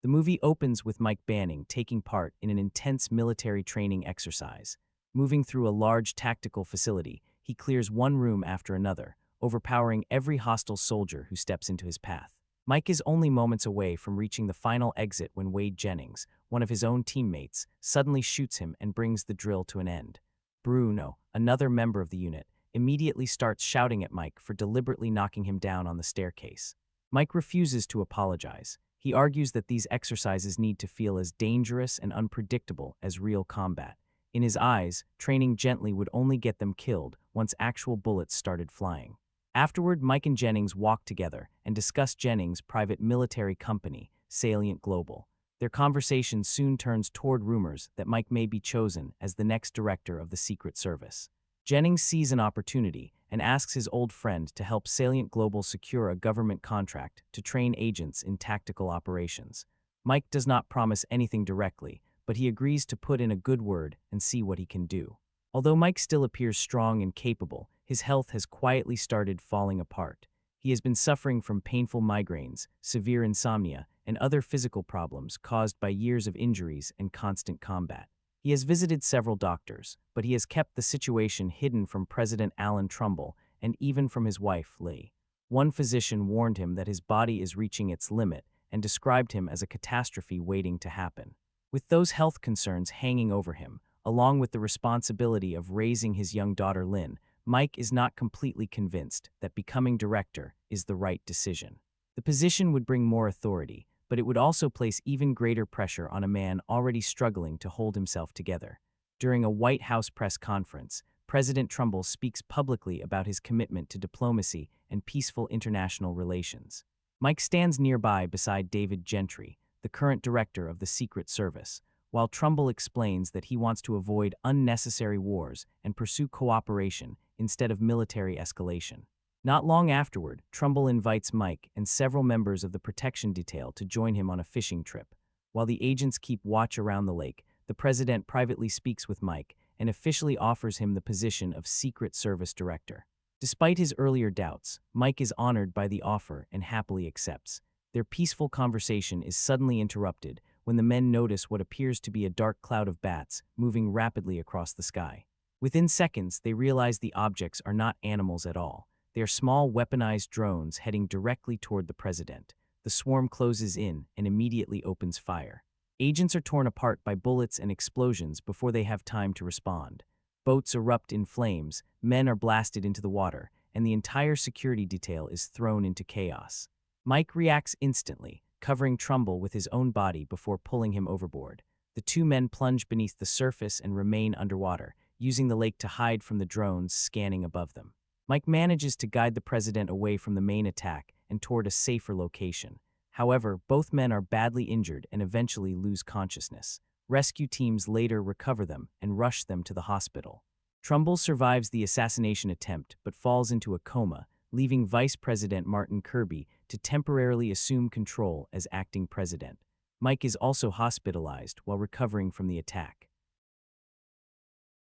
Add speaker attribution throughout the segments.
Speaker 1: The movie opens with Mike Banning taking part in an intense military training exercise. Moving through a large tactical facility, he clears one room after another, overpowering every hostile soldier who steps into his path. Mike is only moments away from reaching the final exit when Wade Jennings, one of his own teammates, suddenly shoots him and brings the drill to an end. Bruno, another member of the unit, immediately starts shouting at Mike for deliberately knocking him down on the staircase. Mike refuses to apologize. He argues that these exercises need to feel as dangerous and unpredictable as real combat. In his eyes, training gently would only get them killed once actual bullets started flying. Afterward, Mike and Jennings walk together and discuss Jennings' private military company, Salient Global. Their conversation soon turns toward rumors that Mike may be chosen as the next director of the Secret Service. Jennings sees an opportunity and asks his old friend to help Salient Global secure a government contract to train agents in tactical operations. Mike does not promise anything directly, but he agrees to put in a good word and see what he can do. Although Mike still appears strong and capable, his health has quietly started falling apart. He has been suffering from painful migraines, severe insomnia, and other physical problems caused by years of injuries and constant combat. He has visited several doctors, but he has kept the situation hidden from President Alan Trumbull and even from his wife, Lee. One physician warned him that his body is reaching its limit and described him as a catastrophe waiting to happen. With those health concerns hanging over him, along with the responsibility of raising his young daughter Lynn, Mike is not completely convinced that becoming director is the right decision. The position would bring more authority, but it would also place even greater pressure on a man already struggling to hold himself together. During a White House press conference, President Trumbull speaks publicly about his commitment to diplomacy and peaceful international relations. Mike stands nearby beside David Gentry, the current director of the Secret Service, while Trumbull explains that he wants to avoid unnecessary wars and pursue cooperation instead of military escalation. Not long afterward, Trumbull invites Mike and several members of the protection detail to join him on a fishing trip. While the agents keep watch around the lake, the president privately speaks with Mike and officially offers him the position of Secret Service Director. Despite his earlier doubts, Mike is honored by the offer and happily accepts. Their peaceful conversation is suddenly interrupted when the men notice what appears to be a dark cloud of bats moving rapidly across the sky. Within seconds, they realize the objects are not animals at all. They are small weaponized drones heading directly toward the president. The swarm closes in and immediately opens fire. Agents are torn apart by bullets and explosions before they have time to respond. Boats erupt in flames, men are blasted into the water, and the entire security detail is thrown into chaos. Mike reacts instantly, covering Trumbull with his own body before pulling him overboard. The two men plunge beneath the surface and remain underwater, using the lake to hide from the drones scanning above them. Mike manages to guide the president away from the main attack and toward a safer location. However, both men are badly injured and eventually lose consciousness. Rescue teams later recover them and rush them to the hospital. Trumbull survives the assassination attempt but falls into a coma, leaving Vice President Martin Kirby to temporarily assume control as acting president. Mike is also hospitalized while recovering from the attack.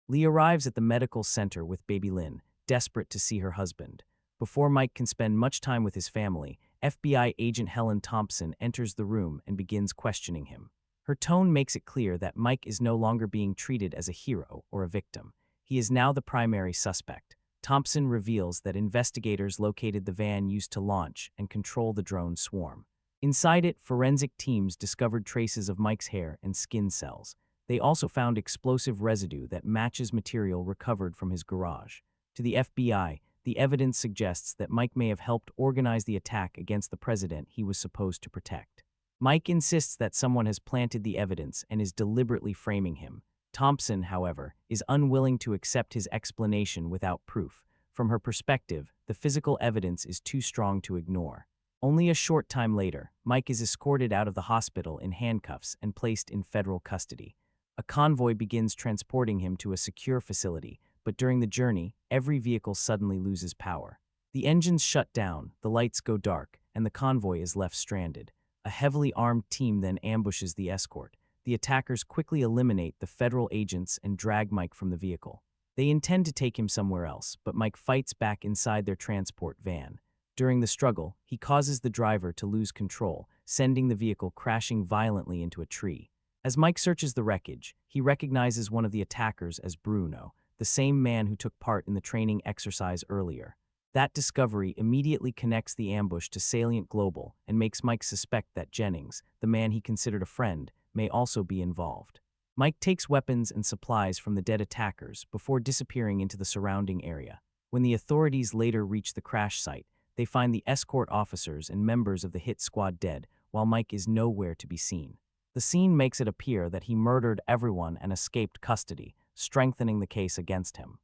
Speaker 1: Lee arrives at the medical center with baby Lynn, desperate to see her husband. Before Mike can spend much time with his family, FBI agent Helen Thompson enters the room and begins questioning him. Her tone makes it clear that Mike is no longer being treated as a hero or a victim. He is now the primary suspect. Thompson reveals that investigators located the van used to launch and control the drone swarm. Inside it, forensic teams discovered traces of Mike's hair and skin cells. They also found explosive residue that matches material recovered from his garage. To the FBI, the evidence suggests that Mike may have helped organize the attack against the president he was supposed to protect. Mike insists that someone has planted the evidence and is deliberately framing him. Thompson, however, is unwilling to accept his explanation without proof. From her perspective, the physical evidence is too strong to ignore. Only a short time later, Mike is escorted out of the hospital in handcuffs and placed in federal custody. A convoy begins transporting him to a secure facility, but during the journey, every vehicle suddenly loses power. The engines shut down, the lights go dark, and the convoy is left stranded. A heavily armed team then ambushes the escort. The attackers quickly eliminate the federal agents and drag Mike from the vehicle. They intend to take him somewhere else, but Mike fights back inside their transport van. During the struggle, he causes the driver to lose control, sending the vehicle crashing violently into a tree. As Mike searches the wreckage, he recognizes one of the attackers as Bruno, the same man who took part in the training exercise earlier. That discovery immediately connects the ambush to Salient Global and makes Mike suspect that Jennings, the man he considered a friend, may also be involved. Mike takes weapons and supplies from the dead attackers before disappearing into the surrounding area. When the authorities later reach the crash site, they find the escort officers and members of the hit squad dead, while Mike is nowhere to be seen. The scene makes it appear that he murdered everyone and escaped custody, strengthening the case against him.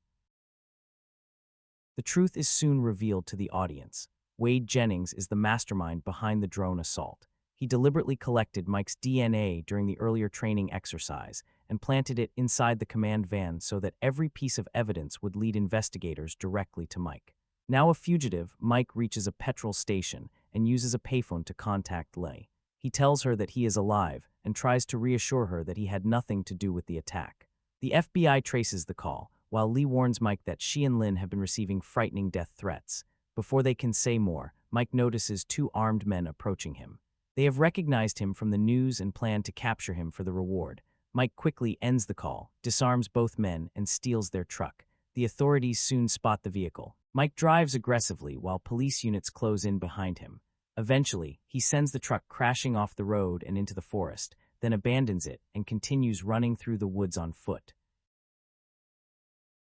Speaker 1: The truth is soon revealed to the audience. Wade Jennings is the mastermind behind the drone assault. He deliberately collected Mike's DNA during the earlier training exercise and planted it inside the command van so that every piece of evidence would lead investigators directly to Mike. Now a fugitive, Mike reaches a petrol station and uses a payphone to contact Leigh. He tells her that he is alive and tries to reassure her that he had nothing to do with the attack. The FBI traces the call, while Leigh warns Mike that she and Lynn have been receiving frightening death threats. Before they can say more, Mike notices two armed men approaching him. They have recognized him from the news and plan to capture him for the reward. Mike quickly ends the call, disarms both men, and steals their truck. The authorities soon spot the vehicle. Mike drives aggressively while police units close in behind him. Eventually, he sends the truck crashing off the road and into the forest, then abandons it and continues running through the woods on foot.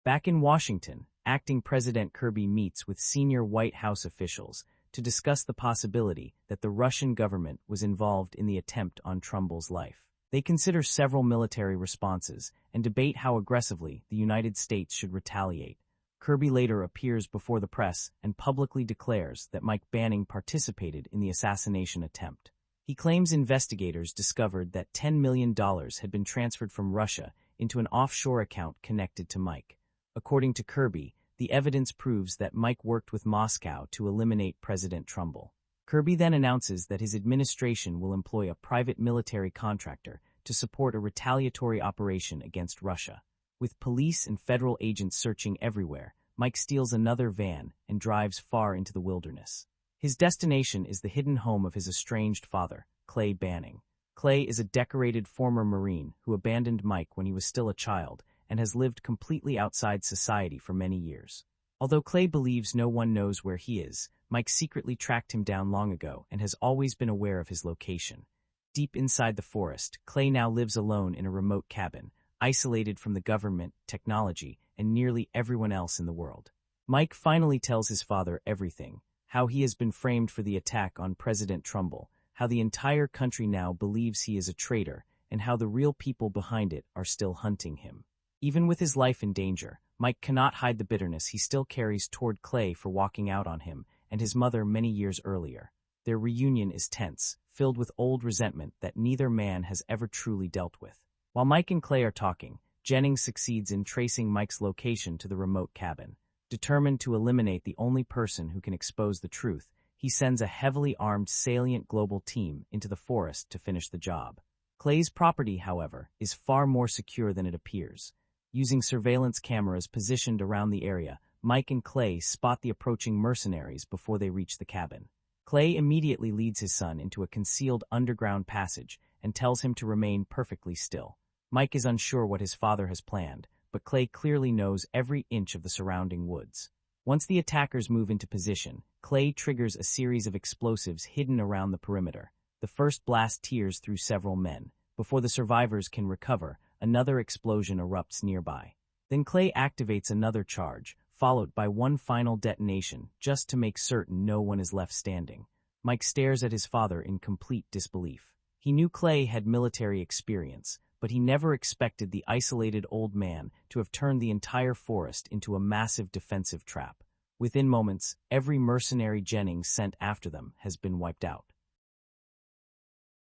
Speaker 1: Back in Washington, acting President Kirby meets with senior White House officials to discuss the possibility that the Russian government was involved in the attempt on Trumbull's life. They consider several military responses and debate how aggressively the United States should retaliate. Kirby later appears before the press and publicly declares that Mike Banning participated in the assassination attempt. He claims investigators discovered that $10 million had been transferred from Russia into an offshore account connected to Mike. According to Kirby, the evidence proves that Mike worked with Moscow to eliminate President Trumbull. Kirby then announces that his administration will employ a private military contractor to support a retaliatory operation against Russia. With police and federal agents searching everywhere, Mike steals another van and drives far into the wilderness. His destination is the hidden home of his estranged father, Clay Banning. Clay is a decorated former Marine who abandoned Mike when he was still a child and has lived completely outside society for many years. Although Clay believes no one knows where he is, Mike secretly tracked him down long ago and has always been aware of his location. Deep inside the forest, Clay now lives alone in a remote cabin, isolated from the government, technology, and nearly everyone else in the world. Mike finally tells his father everything: how he has been framed for the attack on President Trumbull, how the entire country now believes he is a traitor, and how the real people behind it are still hunting him. Even with his life in danger, Mike cannot hide the bitterness he still carries toward Clay for walking out on him and his mother many years earlier. Their reunion is tense, filled with old resentment that neither man has ever truly dealt with. While Mike and Clay are talking, Jennings succeeds in tracing Mike's location to the remote cabin. Determined to eliminate the only person who can expose the truth, he sends a heavily armed Salient Global team into the forest to finish the job. Clay's property, however, is far more secure than it appears. Using surveillance cameras positioned around the area, Mike and Clay spot the approaching mercenaries before they reach the cabin. Clay immediately leads his son into a concealed underground passage and tells him to remain perfectly still. Mike is unsure what his father has planned, but Clay clearly knows every inch of the surrounding woods. Once the attackers move into position, Clay triggers a series of explosives hidden around the perimeter. The first blast tears through several men. Before the survivors can recover, another explosion erupts nearby. Then Clay activates another charge, followed by one final detonation, just to make certain no one is left standing. Mike stares at his father in complete disbelief. He knew Clay had military experience, but he never expected the isolated old man to have turned the entire forest into a massive defensive trap. Within moments, every mercenary Jennings sent after them has been wiped out.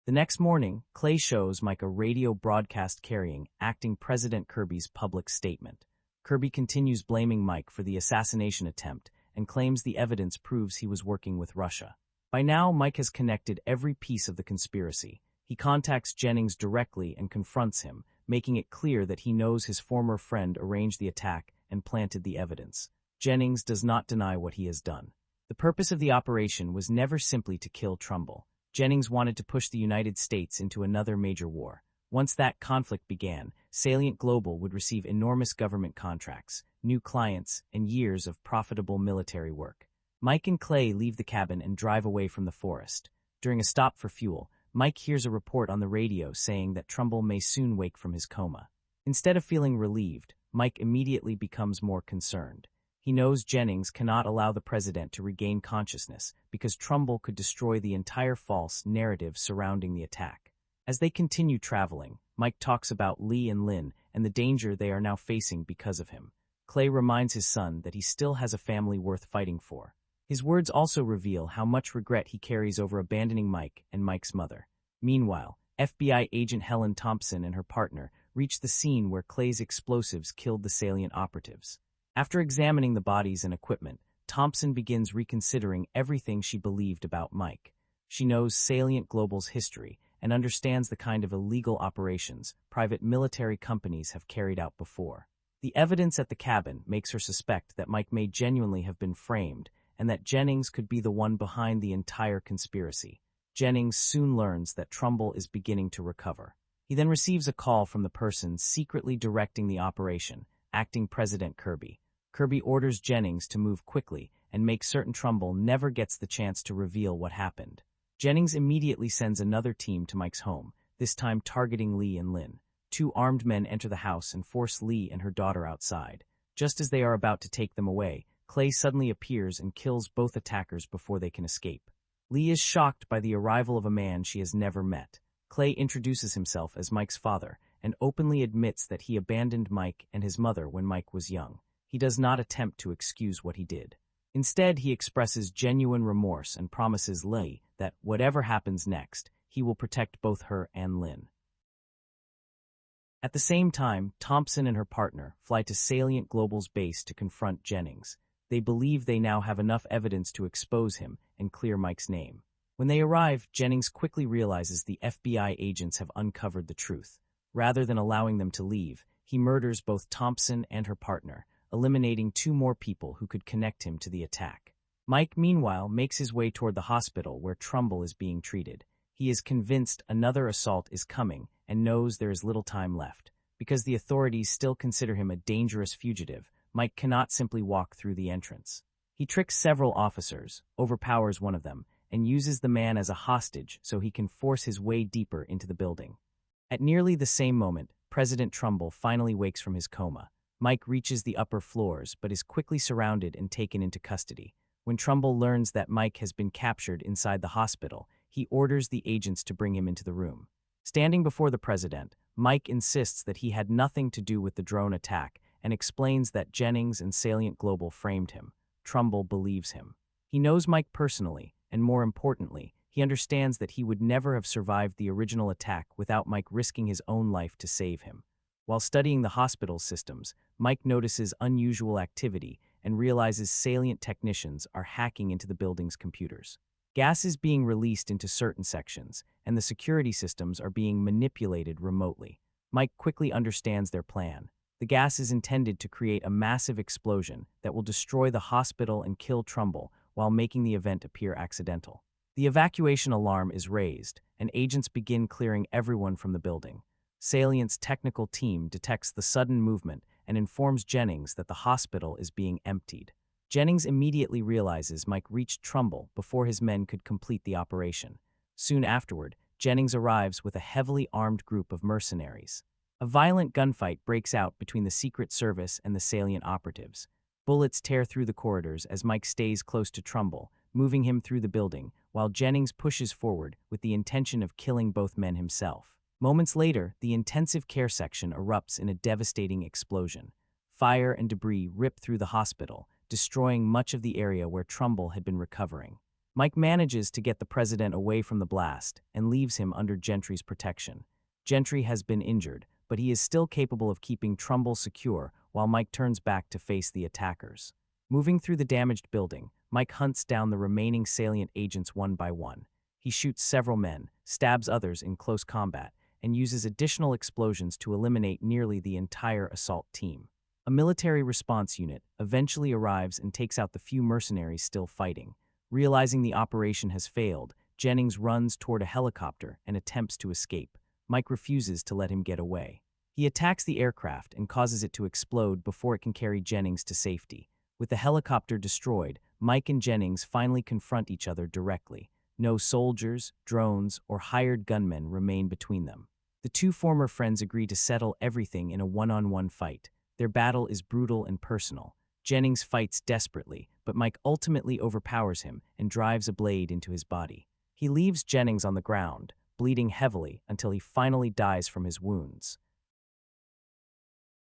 Speaker 1: The next morning, Clay shows Mike a radio broadcast carrying acting President Kirby's public statement. Kirby continues blaming Mike for the assassination attempt and claims the evidence proves he was working with Russia. By now, Mike has connected every piece of the conspiracy. He contacts Jennings directly and confronts him, making it clear that he knows his former friend arranged the attack and planted the evidence. Jennings does not deny what he has done. The purpose of the operation was never simply to kill Trumbull. Jennings wanted to push the United States into another major war. Once that conflict began, Salient Global would receive enormous government contracts, new clients, and years of profitable military work. Mike and Clay leave the cabin and drive away from the forest. During a stop for fuel, Mike hears a report on the radio saying that Trumbull may soon wake from his coma. Instead of feeling relieved, Mike immediately becomes more concerned. He knows Jennings cannot allow the president to regain consciousness because Trumbull could destroy the entire false narrative surrounding the attack. As they continue traveling, Mike talks about Lee and Lynn and the danger they are now facing because of him. Clay reminds his son that he still has a family worth fighting for. His words also reveal how much regret he carries over abandoning Mike and Mike's mother. Meanwhile, FBI agent Helen Thompson and her partner reach the scene where Clay's explosives killed the Salient operatives. After examining the bodies and equipment, Thompson begins reconsidering everything she believed about Mike. She knows Salient Global's history and understands the kind of illegal operations private military companies have carried out before. The evidence at the cabin makes her suspect that Mike may genuinely have been framed and that Jennings could be the one behind the entire conspiracy. Jennings soon learns that Trumbull is beginning to recover. He then receives a call from the person secretly directing the operation, Acting President Kirby. Kirby orders Jennings to move quickly and make certain Trumbull never gets the chance to reveal what happened. Jennings immediately sends another team to Mike's home, this time targeting Lee and Lynn. Two armed men enter the house and force Lee and her daughter outside. Just as they are about to take them away, Clay suddenly appears and kills both attackers before they can escape. Lee is shocked by the arrival of a man she has never met. Clay introduces himself as Mike's father and openly admits that he abandoned Mike and his mother when Mike was young. He does not attempt to excuse what he did. Instead, he expresses genuine remorse and promises Lee that, whatever happens next, he will protect both her and Lynn. At the same time, Thompson and her partner fly to Salient Global's base to confront Jennings. They believe they now have enough evidence to expose him and clear Mike's name. When they arrive, Jennings quickly realizes the FBI agents have uncovered the truth. Rather than allowing them to leave, he murders both Thompson and her partner, eliminating two more people who could connect him to the attack. Mike, meanwhile, makes his way toward the hospital where Trumbull is being treated. He is convinced another assault is coming and knows there is little time left. Because the authorities still consider him a dangerous fugitive, Mike cannot simply walk through the entrance. He tricks several officers, overpowers one of them, and uses the man as a hostage so he can force his way deeper into the building. At nearly the same moment, President Trumbull finally wakes from his coma. Mike reaches the upper floors but is quickly surrounded and taken into custody. When Trumbull learns that Mike has been captured inside the hospital, he orders the agents to bring him into the room. Standing before the president, Mike insists that he had nothing to do with the drone attack and explains that Jennings and Salient Global framed him. Trumbull believes him. He knows Mike personally, and more importantly, he understands that he would never have survived the original attack without Mike risking his own life to save him. While studying the hospital's systems, Mike notices unusual activity and realizes Salient technicians are hacking into the building's computers. Gas is being released into certain sections, and the security systems are being manipulated remotely. Mike quickly understands their plan. The gas is intended to create a massive explosion that will destroy the hospital and kill Trumbull while making the event appear accidental. The evacuation alarm is raised, and agents begin clearing everyone from the building. Salient's technical team detects the sudden movement and informs Jennings that the hospital is being emptied. Jennings immediately realizes Mike reached Trumbull before his men could complete the operation. Soon afterward, Jennings arrives with a heavily armed group of mercenaries. A violent gunfight breaks out between the Secret Service and the Salient operatives. Bullets tear through the corridors as Mike stays close to Trumbull, moving him through the building, while Jennings pushes forward with the intention of killing both men himself. Moments later, the intensive care section erupts in a devastating explosion. Fire and debris rip through the hospital, destroying much of the area where Trumbull had been recovering. Mike manages to get the president away from the blast and leaves him under Gentry's protection. Gentry has been injured, but he is still capable of keeping Trumbull secure while Mike turns back to face the attackers. Moving through the damaged building, Mike hunts down the remaining Salient agents one by one. He shoots several men, stabs others in close combat, and uses additional explosions to eliminate nearly the entire assault team. A military response unit eventually arrives and takes out the few mercenaries still fighting. Realizing the operation has failed, Jennings runs toward a helicopter and attempts to escape. Mike refuses to let him get away. He attacks the aircraft and causes it to explode before it can carry Jennings to safety. With the helicopter destroyed, Mike and Jennings finally confront each other directly. No soldiers, drones, or hired gunmen remain between them. The two former friends agree to settle everything in a one-on-one fight. Their battle is brutal and personal. Jennings fights desperately, but Mike ultimately overpowers him and drives a blade into his body. He leaves Jennings on the ground, bleeding heavily until he finally dies from his wounds.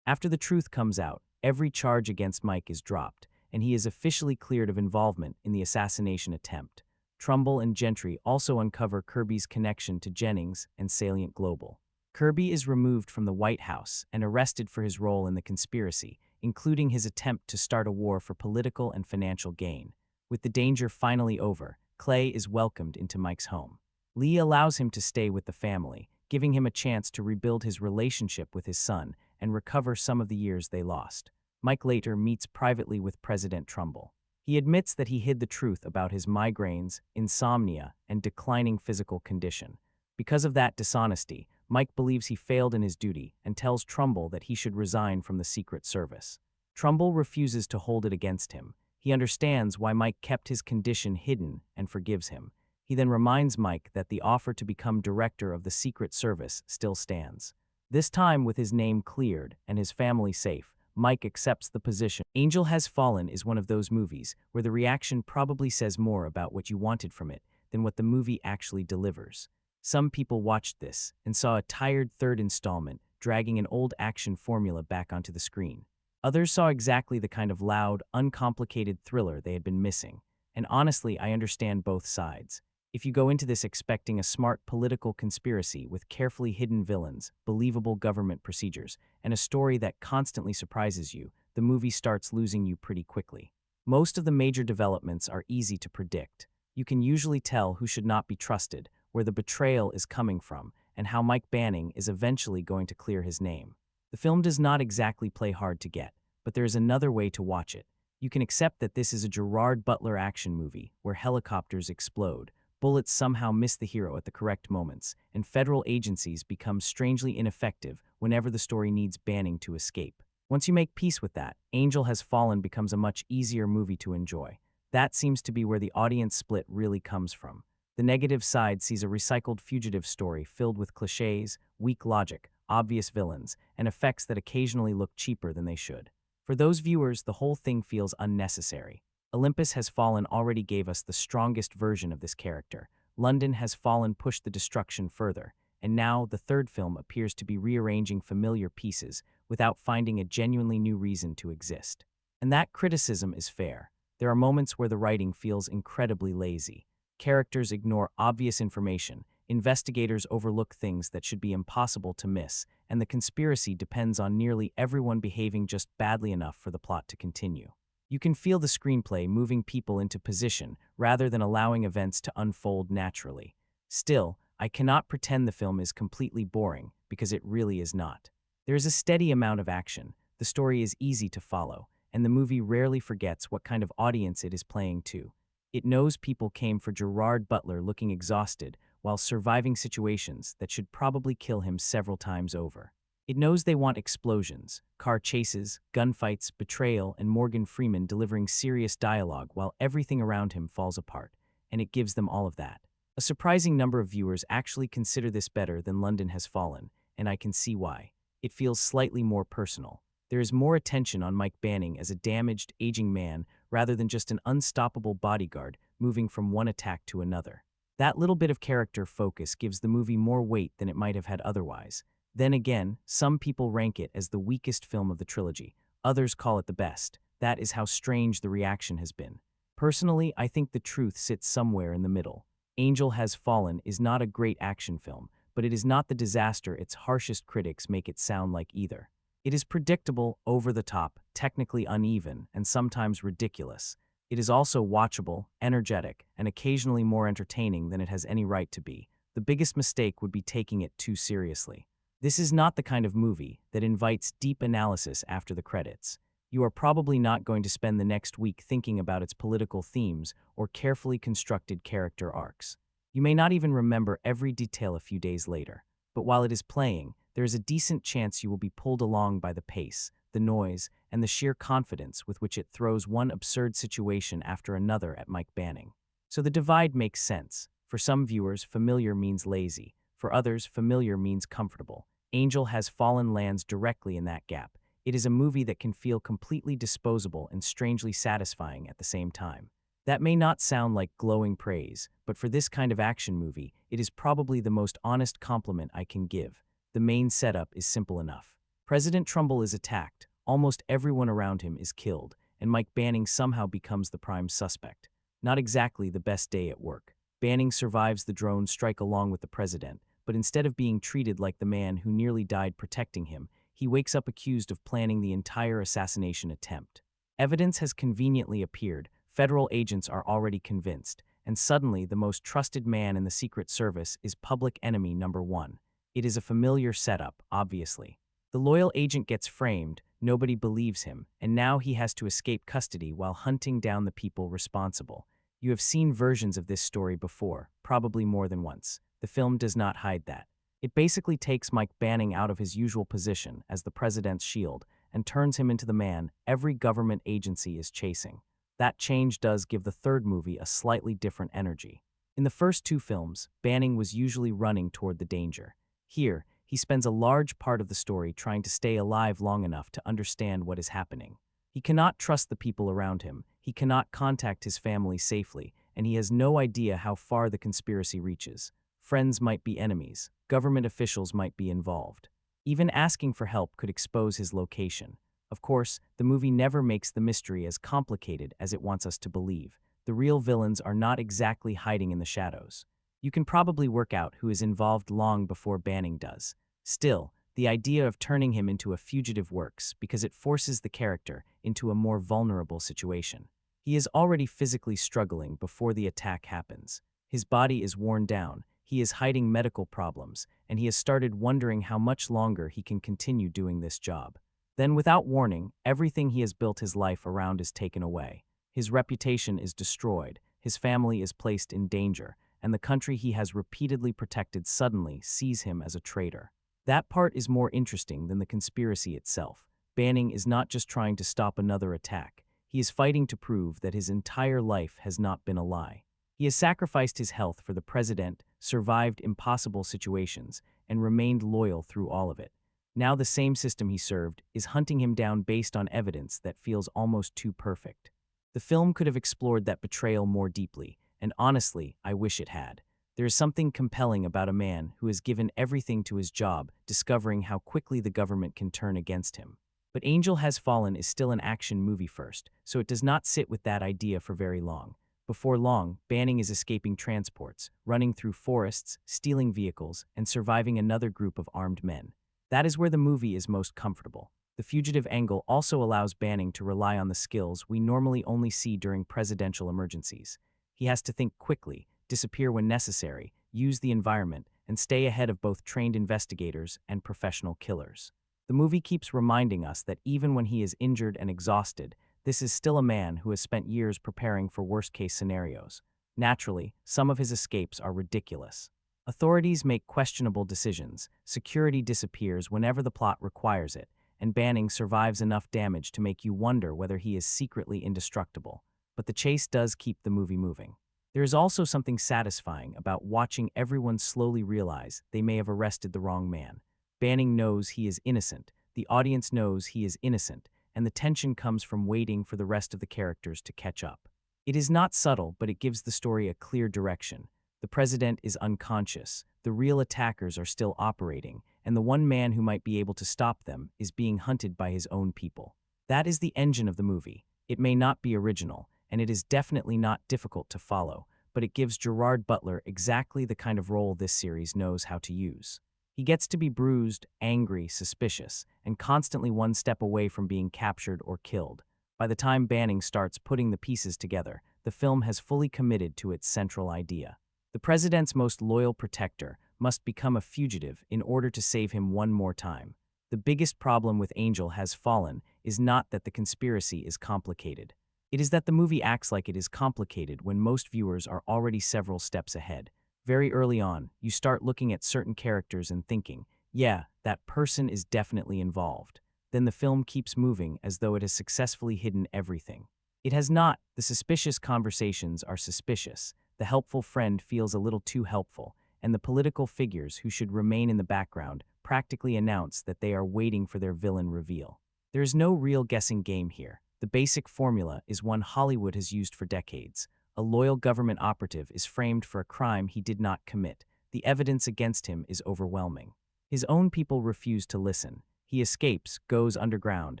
Speaker 1: After the truth comes out, every charge against Mike is dropped, and he is officially cleared of involvement in the assassination attempt. Trumbull and Gentry also uncover Kirby's connection to Jennings and Salient Global. Kirby is removed from the White House and arrested for his role in the conspiracy, including his attempt to start a war for political and financial gain. With the danger finally over, Clay is welcomed into Mike's home. Lee allows him to stay with the family, giving him a chance to rebuild his relationship with his son and recover some of the years they lost. Mike later meets privately with President Trumbull. He admits that he hid the truth about his migraines, insomnia, and declining physical condition. Because of that dishonesty, Mike believes he failed in his duty and tells Trumbull that he should resign from the Secret Service. Trumbull refuses to hold it against him. He understands why Mike kept his condition hidden and forgives him. He then reminds Mike that the offer to become director of the Secret Service still stands. This time, with his name cleared and his family safe, Mike accepts the position. Angel Has Fallen is one of those movies where the reaction probably says more about what you wanted from it than what the movie actually delivers. Some people watched this and saw a tired third installment dragging an old action formula back onto the screen. Others saw exactly the kind of loud, uncomplicated thriller they had been missing. And honestly, I understand both sides. If you go into this expecting a smart political conspiracy with carefully hidden villains, believable government procedures, and a story that constantly surprises you, the movie starts losing you pretty quickly. Most of the major developments are easy to predict. You can usually tell who should not be trusted, where the betrayal is coming from, and how Mike Banning is eventually going to clear his name. The film does not exactly play hard to get, but there is another way to watch it. You can accept that this is a Gerard Butler action movie where helicopters explode, bullets somehow miss the hero at the correct moments, and federal agencies become strangely ineffective whenever the story needs Banning to escape. Once you make peace with that, Angel Has Fallen becomes a much easier movie to enjoy. That seems to be where the audience split really comes from. The negative side sees a recycled fugitive story filled with cliches, weak logic, obvious villains, and effects that occasionally look cheaper than they should. For those viewers, the whole thing feels unnecessary. Olympus Has Fallen already gave us the strongest version of this character. London Has Fallen pushed the destruction further, and now the third film appears to be rearranging familiar pieces without finding a genuinely new reason to exist. And that criticism is fair. There are moments where the writing feels incredibly lazy. Characters ignore obvious information, investigators overlook things that should be impossible to miss, and the conspiracy depends on nearly everyone behaving just badly enough for the plot to continue. You can feel the screenplay moving people into position rather than allowing events to unfold naturally. Still, I cannot pretend the film is completely boring, because it really is not. There is a steady amount of action, the story is easy to follow, and the movie rarely forgets what kind of audience it is playing to. It knows people came for Gerard Butler looking exhausted while surviving situations that should probably kill him several times over. It knows they want explosions, car chases, gunfights, betrayal, and Morgan Freeman delivering serious dialogue while everything around him falls apart, and it gives them all of that. A surprising number of viewers actually consider this better than London Has Fallen, and I can see why. It feels slightly more personal. There is more attention on Mike Banning as a damaged, aging man rather than just an unstoppable bodyguard moving from one attack to another. That little bit of character focus gives the movie more weight than it might have had otherwise. Then again, some people rank it as the weakest film of the trilogy. Others call it the best. That is how strange the reaction has been. Personally, I think the truth sits somewhere in the middle. Angel Has Fallen is not a great action film, but it is not the disaster its harshest critics make it sound like either. It is predictable, over the top, technically uneven, and sometimes ridiculous. It is also watchable, energetic, and occasionally more entertaining than it has any right to be. The biggest mistake would be taking it too seriously. This is not the kind of movie that invites deep analysis after the credits. You are probably not going to spend the next week thinking about its political themes or carefully constructed character arcs. You may not even remember every detail a few days later, but while it is playing, there is a decent chance you will be pulled along by the pace, the noise, and the sheer confidence with which it throws one absurd situation after another at Mike Banning. So the divide makes sense. For some viewers, familiar means lazy. For others, familiar means comfortable. Angel Has Fallen lands directly in that gap. It is a movie that can feel completely disposable and strangely satisfying at the same time. That may not sound like glowing praise, but for this kind of action movie, it is probably the most honest compliment I can give. The main setup is simple enough. President Trumbull is attacked, almost everyone around him is killed, and Mike Banning somehow becomes the prime suspect. Not exactly the best day at work. Banning survives the drone strike along with the president, but instead of being treated like the man who nearly died protecting him, he wakes up accused of planning the entire assassination attempt. Evidence has conveniently appeared, federal agents are already convinced, and suddenly the most trusted man in the Secret Service is public enemy number one. It is a familiar setup, obviously. The loyal agent gets framed, nobody believes him, and now he has to escape custody while hunting down the people responsible. You have seen versions of this story before, probably more than once. The film does not hide that. It basically takes Mike Banning out of his usual position as the president's shield and turns him into the man every government agency is chasing. That change does give the third movie a slightly different energy. In the first two films, Banning was usually running toward the danger. Here, he spends a large part of the story trying to stay alive long enough to understand what is happening. He cannot trust the people around him, he cannot contact his family safely, and he has no idea how far the conspiracy reaches. Friends might be enemies, government officials might be involved. Even asking for help could expose his location. Of course, the movie never makes the mystery as complicated as it wants us to believe. The real villains are not exactly hiding in the shadows. You can probably work out who is involved long before Banning does. Still, the idea of turning him into a fugitive works because it forces the character into a more vulnerable situation. He is already physically struggling before the attack happens. His body is worn down, he is hiding medical problems, and he has started wondering how much longer he can continue doing this job. Then, without warning, everything he has built his life around is taken away. His reputation is destroyed, his family is placed in danger, and the country he has repeatedly protected suddenly sees him as a traitor. That part is more interesting than the conspiracy itself. Banning is not just trying to stop another attack. He is fighting to prove that his entire life has not been a lie. He has sacrificed his health for the president, survived impossible situations, and remained loyal through all of it. Now the same system he served is hunting him down based on evidence that feels almost too perfect. The film could have explored that betrayal more deeply, and honestly, I wish it had. There is something compelling about a man who has given everything to his job, discovering how quickly the government can turn against him. But Angel Has Fallen is still an action movie first, so it does not sit with that idea for very long. Before long, Banning is escaping transports, running through forests, stealing vehicles, and surviving another group of armed men. That is where the movie is most comfortable. The fugitive angle also allows Banning to rely on the skills we normally only see during presidential emergencies. He has to think quickly, disappear when necessary, use the environment, and stay ahead of both trained investigators and professional killers. The movie keeps reminding us that even when he is injured and exhausted, this is still a man who has spent years preparing for worst-case scenarios. Naturally, some of his escapes are ridiculous. Authorities make questionable decisions, security disappears whenever the plot requires it, and Banning survives enough damage to make you wonder whether he is secretly indestructible. But the chase does keep the movie moving. There is also something satisfying about watching everyone slowly realize they may have arrested the wrong man. Banning knows he is innocent, the audience knows he is innocent, and the tension comes from waiting for the rest of the characters to catch up. It is not subtle, but it gives the story a clear direction. The president is unconscious, the real attackers are still operating, and the one man who might be able to stop them is being hunted by his own people. That is the engine of the movie. It may not be original, and it is definitely not difficult to follow, but it gives Gerard Butler exactly the kind of role this series knows how to use. He gets to be bruised, angry, suspicious, and constantly one step away from being captured or killed. By the time Banning starts putting the pieces together, the film has fully committed to its central idea. The president's most loyal protector must become a fugitive in order to save him one more time. The biggest problem with Angel Has Fallen is not that the conspiracy is complicated. It is that the movie acts like it is complicated when most viewers are already several steps ahead. Very early on, you start looking at certain characters and thinking, yeah, that person is definitely involved. Then the film keeps moving as though it has successfully hidden everything. It has not. The suspicious conversations are suspicious. The helpful friend feels a little too helpful, and the political figures who should remain in the background practically announce that they are waiting for their villain reveal. There is no real guessing game here. The basic formula is one Hollywood has used for decades. A loyal government operative is framed for a crime he did not commit. The evidence against him is overwhelming. His own people refuse to listen. He escapes, goes underground,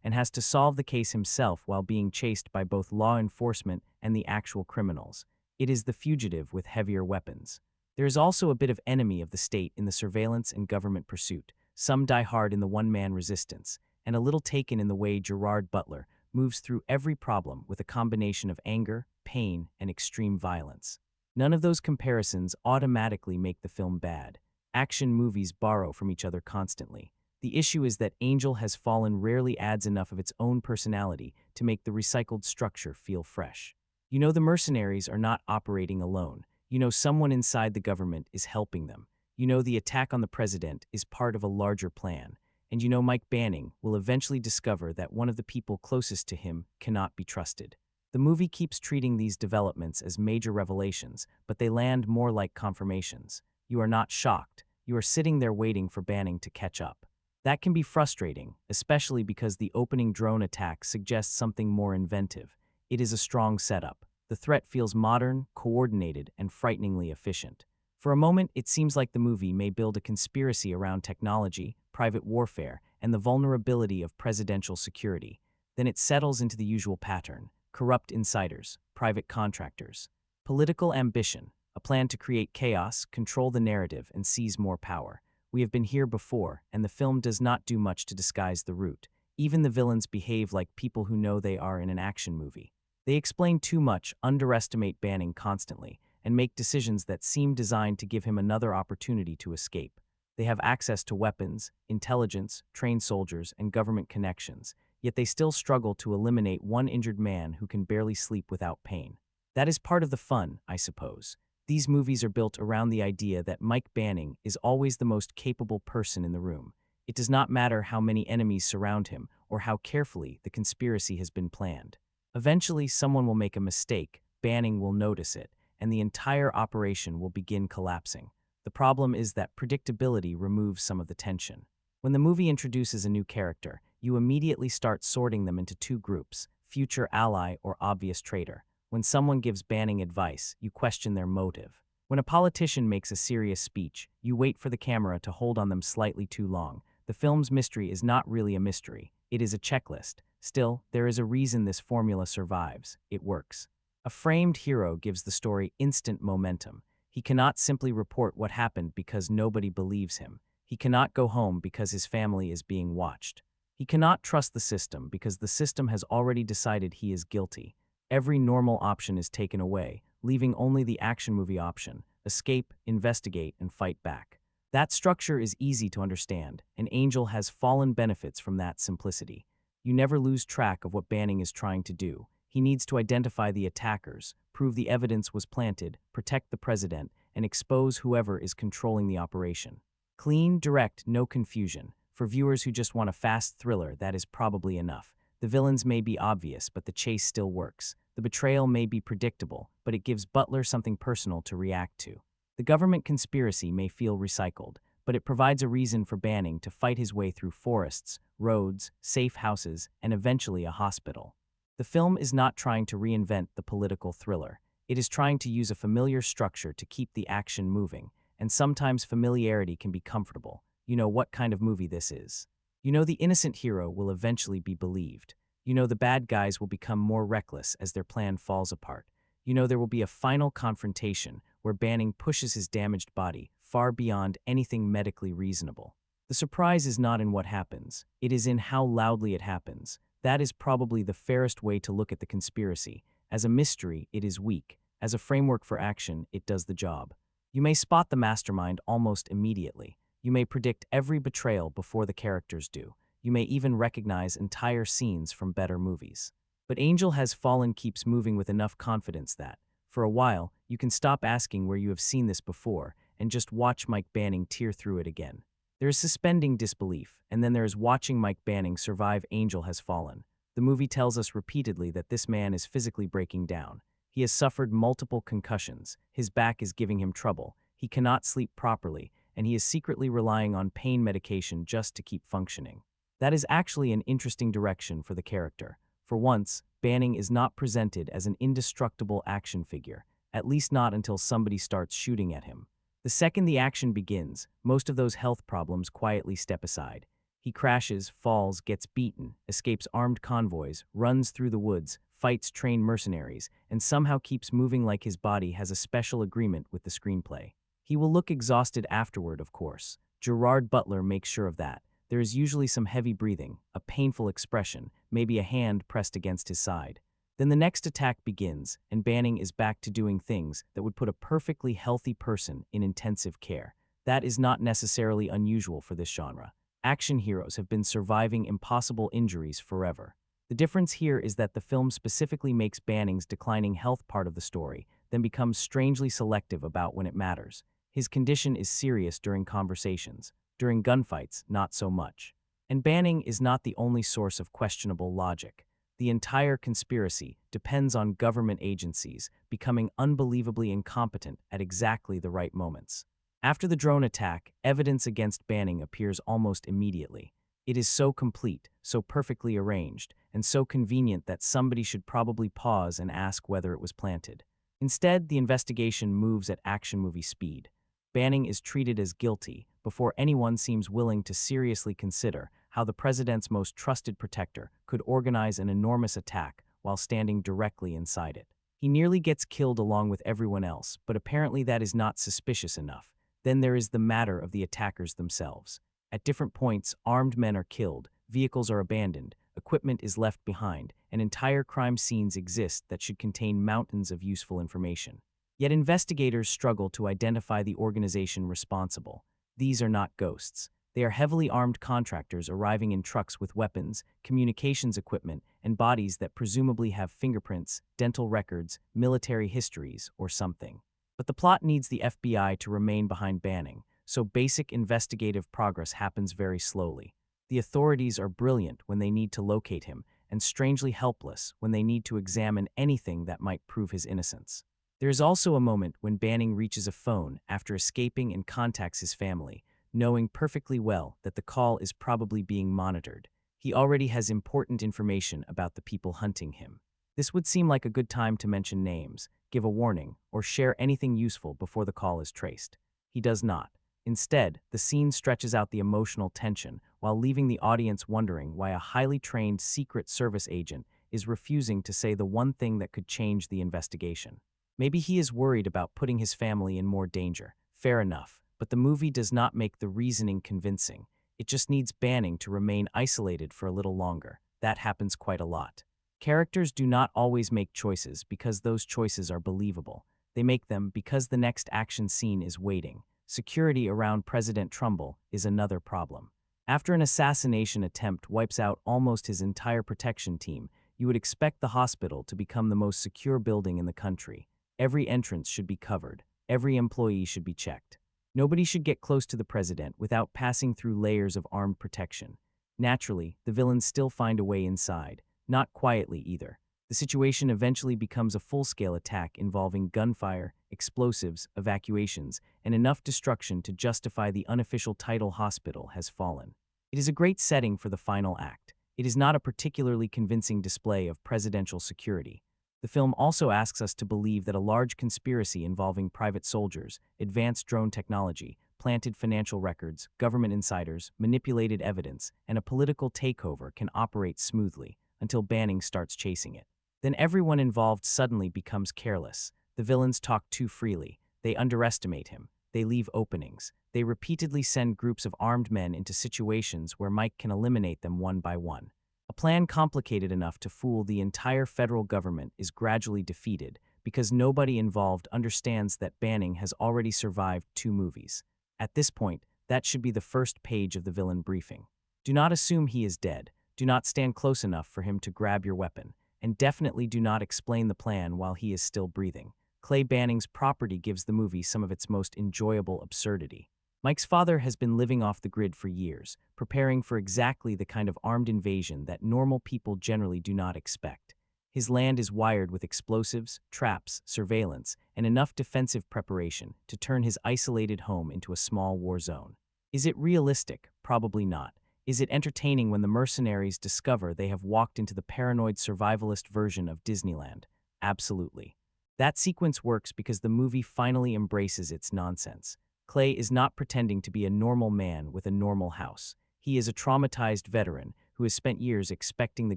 Speaker 1: and has to solve the case himself while being chased by both law enforcement and the actual criminals. It is the fugitive with heavier weapons. There is also a bit of enemy of the state in the surveillance and government pursuit. Some die hard in the one-man resistance, and a little taken in the way Gerard Butler moves through every problem with a combination of anger, pain, and extreme violence. None of those comparisons automatically make the film bad. Action movies borrow from each other constantly. The issue is that Angel Has Fallen rarely adds enough of its own personality to make the recycled structure feel fresh. You know the mercenaries are not operating alone. You know someone inside the government is helping them. You know the attack on the president is part of a larger plan. And you know Mike Banning will eventually discover that one of the people closest to him cannot be trusted. The movie keeps treating these developments as major revelations, but they land more like confirmations. You are not shocked. You are sitting there waiting for Banning to catch up. That can be frustrating, especially because the opening drone attack suggests something more inventive. It is a strong setup. The threat feels modern, coordinated, and frighteningly efficient. For a moment, it seems like the movie may build a conspiracy around technology, private warfare, and the vulnerability of presidential security. Then it settles into the usual pattern: corrupt insiders, private contractors, political ambition, a plan to create chaos, control the narrative, and seize more power. We have been here before, and the film does not do much to disguise the route. Even the villains behave like people who know they are in an action movie. They explain too much, underestimate Banning constantly, and make decisions that seem designed to give him another opportunity to escape. They have access to weapons, intelligence, trained soldiers, and government connections, yet they still struggle to eliminate one injured man who can barely sleep without pain. That is part of the fun, I suppose. These movies are built around the idea that Mike Banning is always the most capable person in the room. It does not matter how many enemies surround him or how carefully the conspiracy has been planned. Eventually, someone will make a mistake, Banning will notice it, and the entire operation will begin collapsing. The problem is that predictability removes some of the tension. When the movie introduces a new character, you immediately start sorting them into two groups: future ally or obvious traitor. When someone gives Banning advice, you question their motive. When a politician makes a serious speech, you wait for the camera to hold on them slightly too long. The film's mystery is not really a mystery. It is a checklist. Still, there is a reason this formula survives. It works. A framed hero gives the story instant momentum. He cannot simply report what happened because nobody believes him. He cannot go home because his family is being watched. He cannot trust the system because the system has already decided he is guilty. Every normal option is taken away, leaving only the action movie option: escape, investigate, and fight back. That structure is easy to understand, and Angel Has Fallen benefits from that simplicity. You never lose track of what Banning is trying to do. He needs to identify the attackers, prove the evidence was planted, protect the president, and expose whoever is controlling the operation. Clean, direct, no confusion. For viewers who just want a fast thriller, that is probably enough. The villains may be obvious, but the chase still works. The betrayal may be predictable, but it gives Butler something personal to react to. The government conspiracy may feel recycled, but it provides a reason for Banning to fight his way through forests, roads, safe houses, and eventually a hospital. The film is not trying to reinvent the political thriller. It is trying to use a familiar structure to keep the action moving, and sometimes familiarity can be comfortable. You know what kind of movie this is. You know the innocent hero will eventually be believed. You know the bad guys will become more reckless as their plan falls apart. You know there will be a final confrontation where Banning pushes his damaged body far beyond anything medically reasonable. The surprise is not in what happens. It is in how loudly it happens. That is probably the fairest way to look at the conspiracy. As a mystery, it is weak. As a framework for action, it does the job. You may spot the mastermind almost immediately. You may predict every betrayal before the characters do. You may even recognize entire scenes from better movies. But Angel Has Fallen keeps moving with enough confidence that, for a while, you can stop asking where you have seen this before and just watch Mike Banning tear through it again. There is suspending disbelief, and then there is watching Mike Banning survive Angel Has Fallen. The movie tells us repeatedly that this man is physically breaking down. He has suffered multiple concussions, his back is giving him trouble, he cannot sleep properly, and he is secretly relying on pain medication just to keep functioning. That is actually an interesting direction for the character. For once, Banning is not presented as an indestructible action figure, at least not until somebody starts shooting at him. The second the action begins, most of those health problems quietly step aside. He crashes, falls, gets beaten, escapes armed convoys, runs through the woods, fights trained mercenaries, and somehow keeps moving like his body has a special agreement with the screenplay. He will look exhausted afterward, of course. Gerard Butler makes sure of that. There is usually some heavy breathing, a painful expression, maybe a hand pressed against his side. Then the next attack begins, and Banning is back to doing things that would put a perfectly healthy person in intensive care. That is not necessarily unusual for this genre. Action heroes have been surviving impossible injuries forever. The difference here is that the film specifically makes Banning's declining health part of the story, then becomes strangely selective about when it matters. His condition is serious during conversations. During gunfights, not so much. And Banning is not the only source of questionable logic. The entire conspiracy depends on government agencies becoming unbelievably incompetent at exactly the right moments. After the drone attack, evidence against Banning appears almost immediately. It is so complete, so perfectly arranged, and so convenient that somebody should probably pause and ask whether it was planted. Instead, the investigation moves at action movie speed. Banning is treated as guilty before anyone seems willing to seriously consider how the president's most trusted protector could organize an enormous attack while standing directly inside it. He nearly gets killed along with everyone else, but apparently that is not suspicious enough. Then there is the matter of the attackers themselves. At different points, armed men are killed, vehicles are abandoned, equipment is left behind, and entire crime scenes exist that should contain mountains of useful information. Yet investigators struggle to identify the organization responsible. These are not ghosts. They are heavily armed contractors arriving in trucks with weapons, communications equipment, and bodies that presumably have fingerprints, dental records, military histories, or something. But the plot needs the FBI to remain behind Banning, so basic investigative progress happens very slowly. The authorities are brilliant when they need to locate him, and strangely helpless when they need to examine anything that might prove his innocence. There is also a moment when Banning reaches a phone after escaping and contacts his family, knowing perfectly well that the call is probably being monitored. He already has important information about the people hunting him. This would seem like a good time to mention names, give a warning, or share anything useful before the call is traced. He does not. Instead, the scene stretches out the emotional tension while leaving the audience wondering why a highly trained Secret Service agent is refusing to say the one thing that could change the investigation. Maybe he is worried about putting his family in more danger. Fair enough, but the movie does not make the reasoning convincing. It just needs Banning to remain isolated for a little longer. That happens quite a lot. Characters do not always make choices because those choices are believable. They make them because the next action scene is waiting. Security around President Trumbull is another problem. After an assassination attempt wipes out almost his entire protection team, you would expect the hospital to become the most secure building in the country. Every entrance should be covered. Every employee should be checked. Nobody should get close to the president without passing through layers of armed protection. Naturally, the villains still find a way inside, not quietly either. The situation eventually becomes a full-scale attack involving gunfire, explosives, evacuations, and enough destruction to justify the unofficial title "Hospital Has Fallen." It is a great setting for the final act. It is not a particularly convincing display of presidential security. The film also asks us to believe that a large conspiracy involving private soldiers, advanced drone technology, planted financial records, government insiders, manipulated evidence, and a political takeover can operate smoothly until Banning starts chasing it. Then everyone involved suddenly becomes careless. The villains talk too freely. They underestimate him. They leave openings. They repeatedly send groups of armed men into situations where Mike can eliminate them one by one. A plan complicated enough to fool the entire federal government is gradually defeated because nobody involved understands that Banning has already survived 2 movies. At this point, that should be the first page of the villain briefing. Do not assume he is dead. Do not stand close enough for him to grab your weapon. And definitely do not explain the plan while he is still breathing. Clay Banning's property gives the movie some of its most enjoyable absurdity. Mike's father has been living off the grid for years, preparing for exactly the kind of armed invasion that normal people generally do not expect. His land is wired with explosives, traps, surveillance, and enough defensive preparation to turn his isolated home into a small war zone. Is it realistic? Probably not. Is it entertaining when the mercenaries discover they have walked into the paranoid survivalist version of Disneyland? Absolutely. That sequence works because the movie finally embraces its nonsense. Clay is not pretending to be a normal man with a normal house. He is a traumatized veteran who has spent years expecting the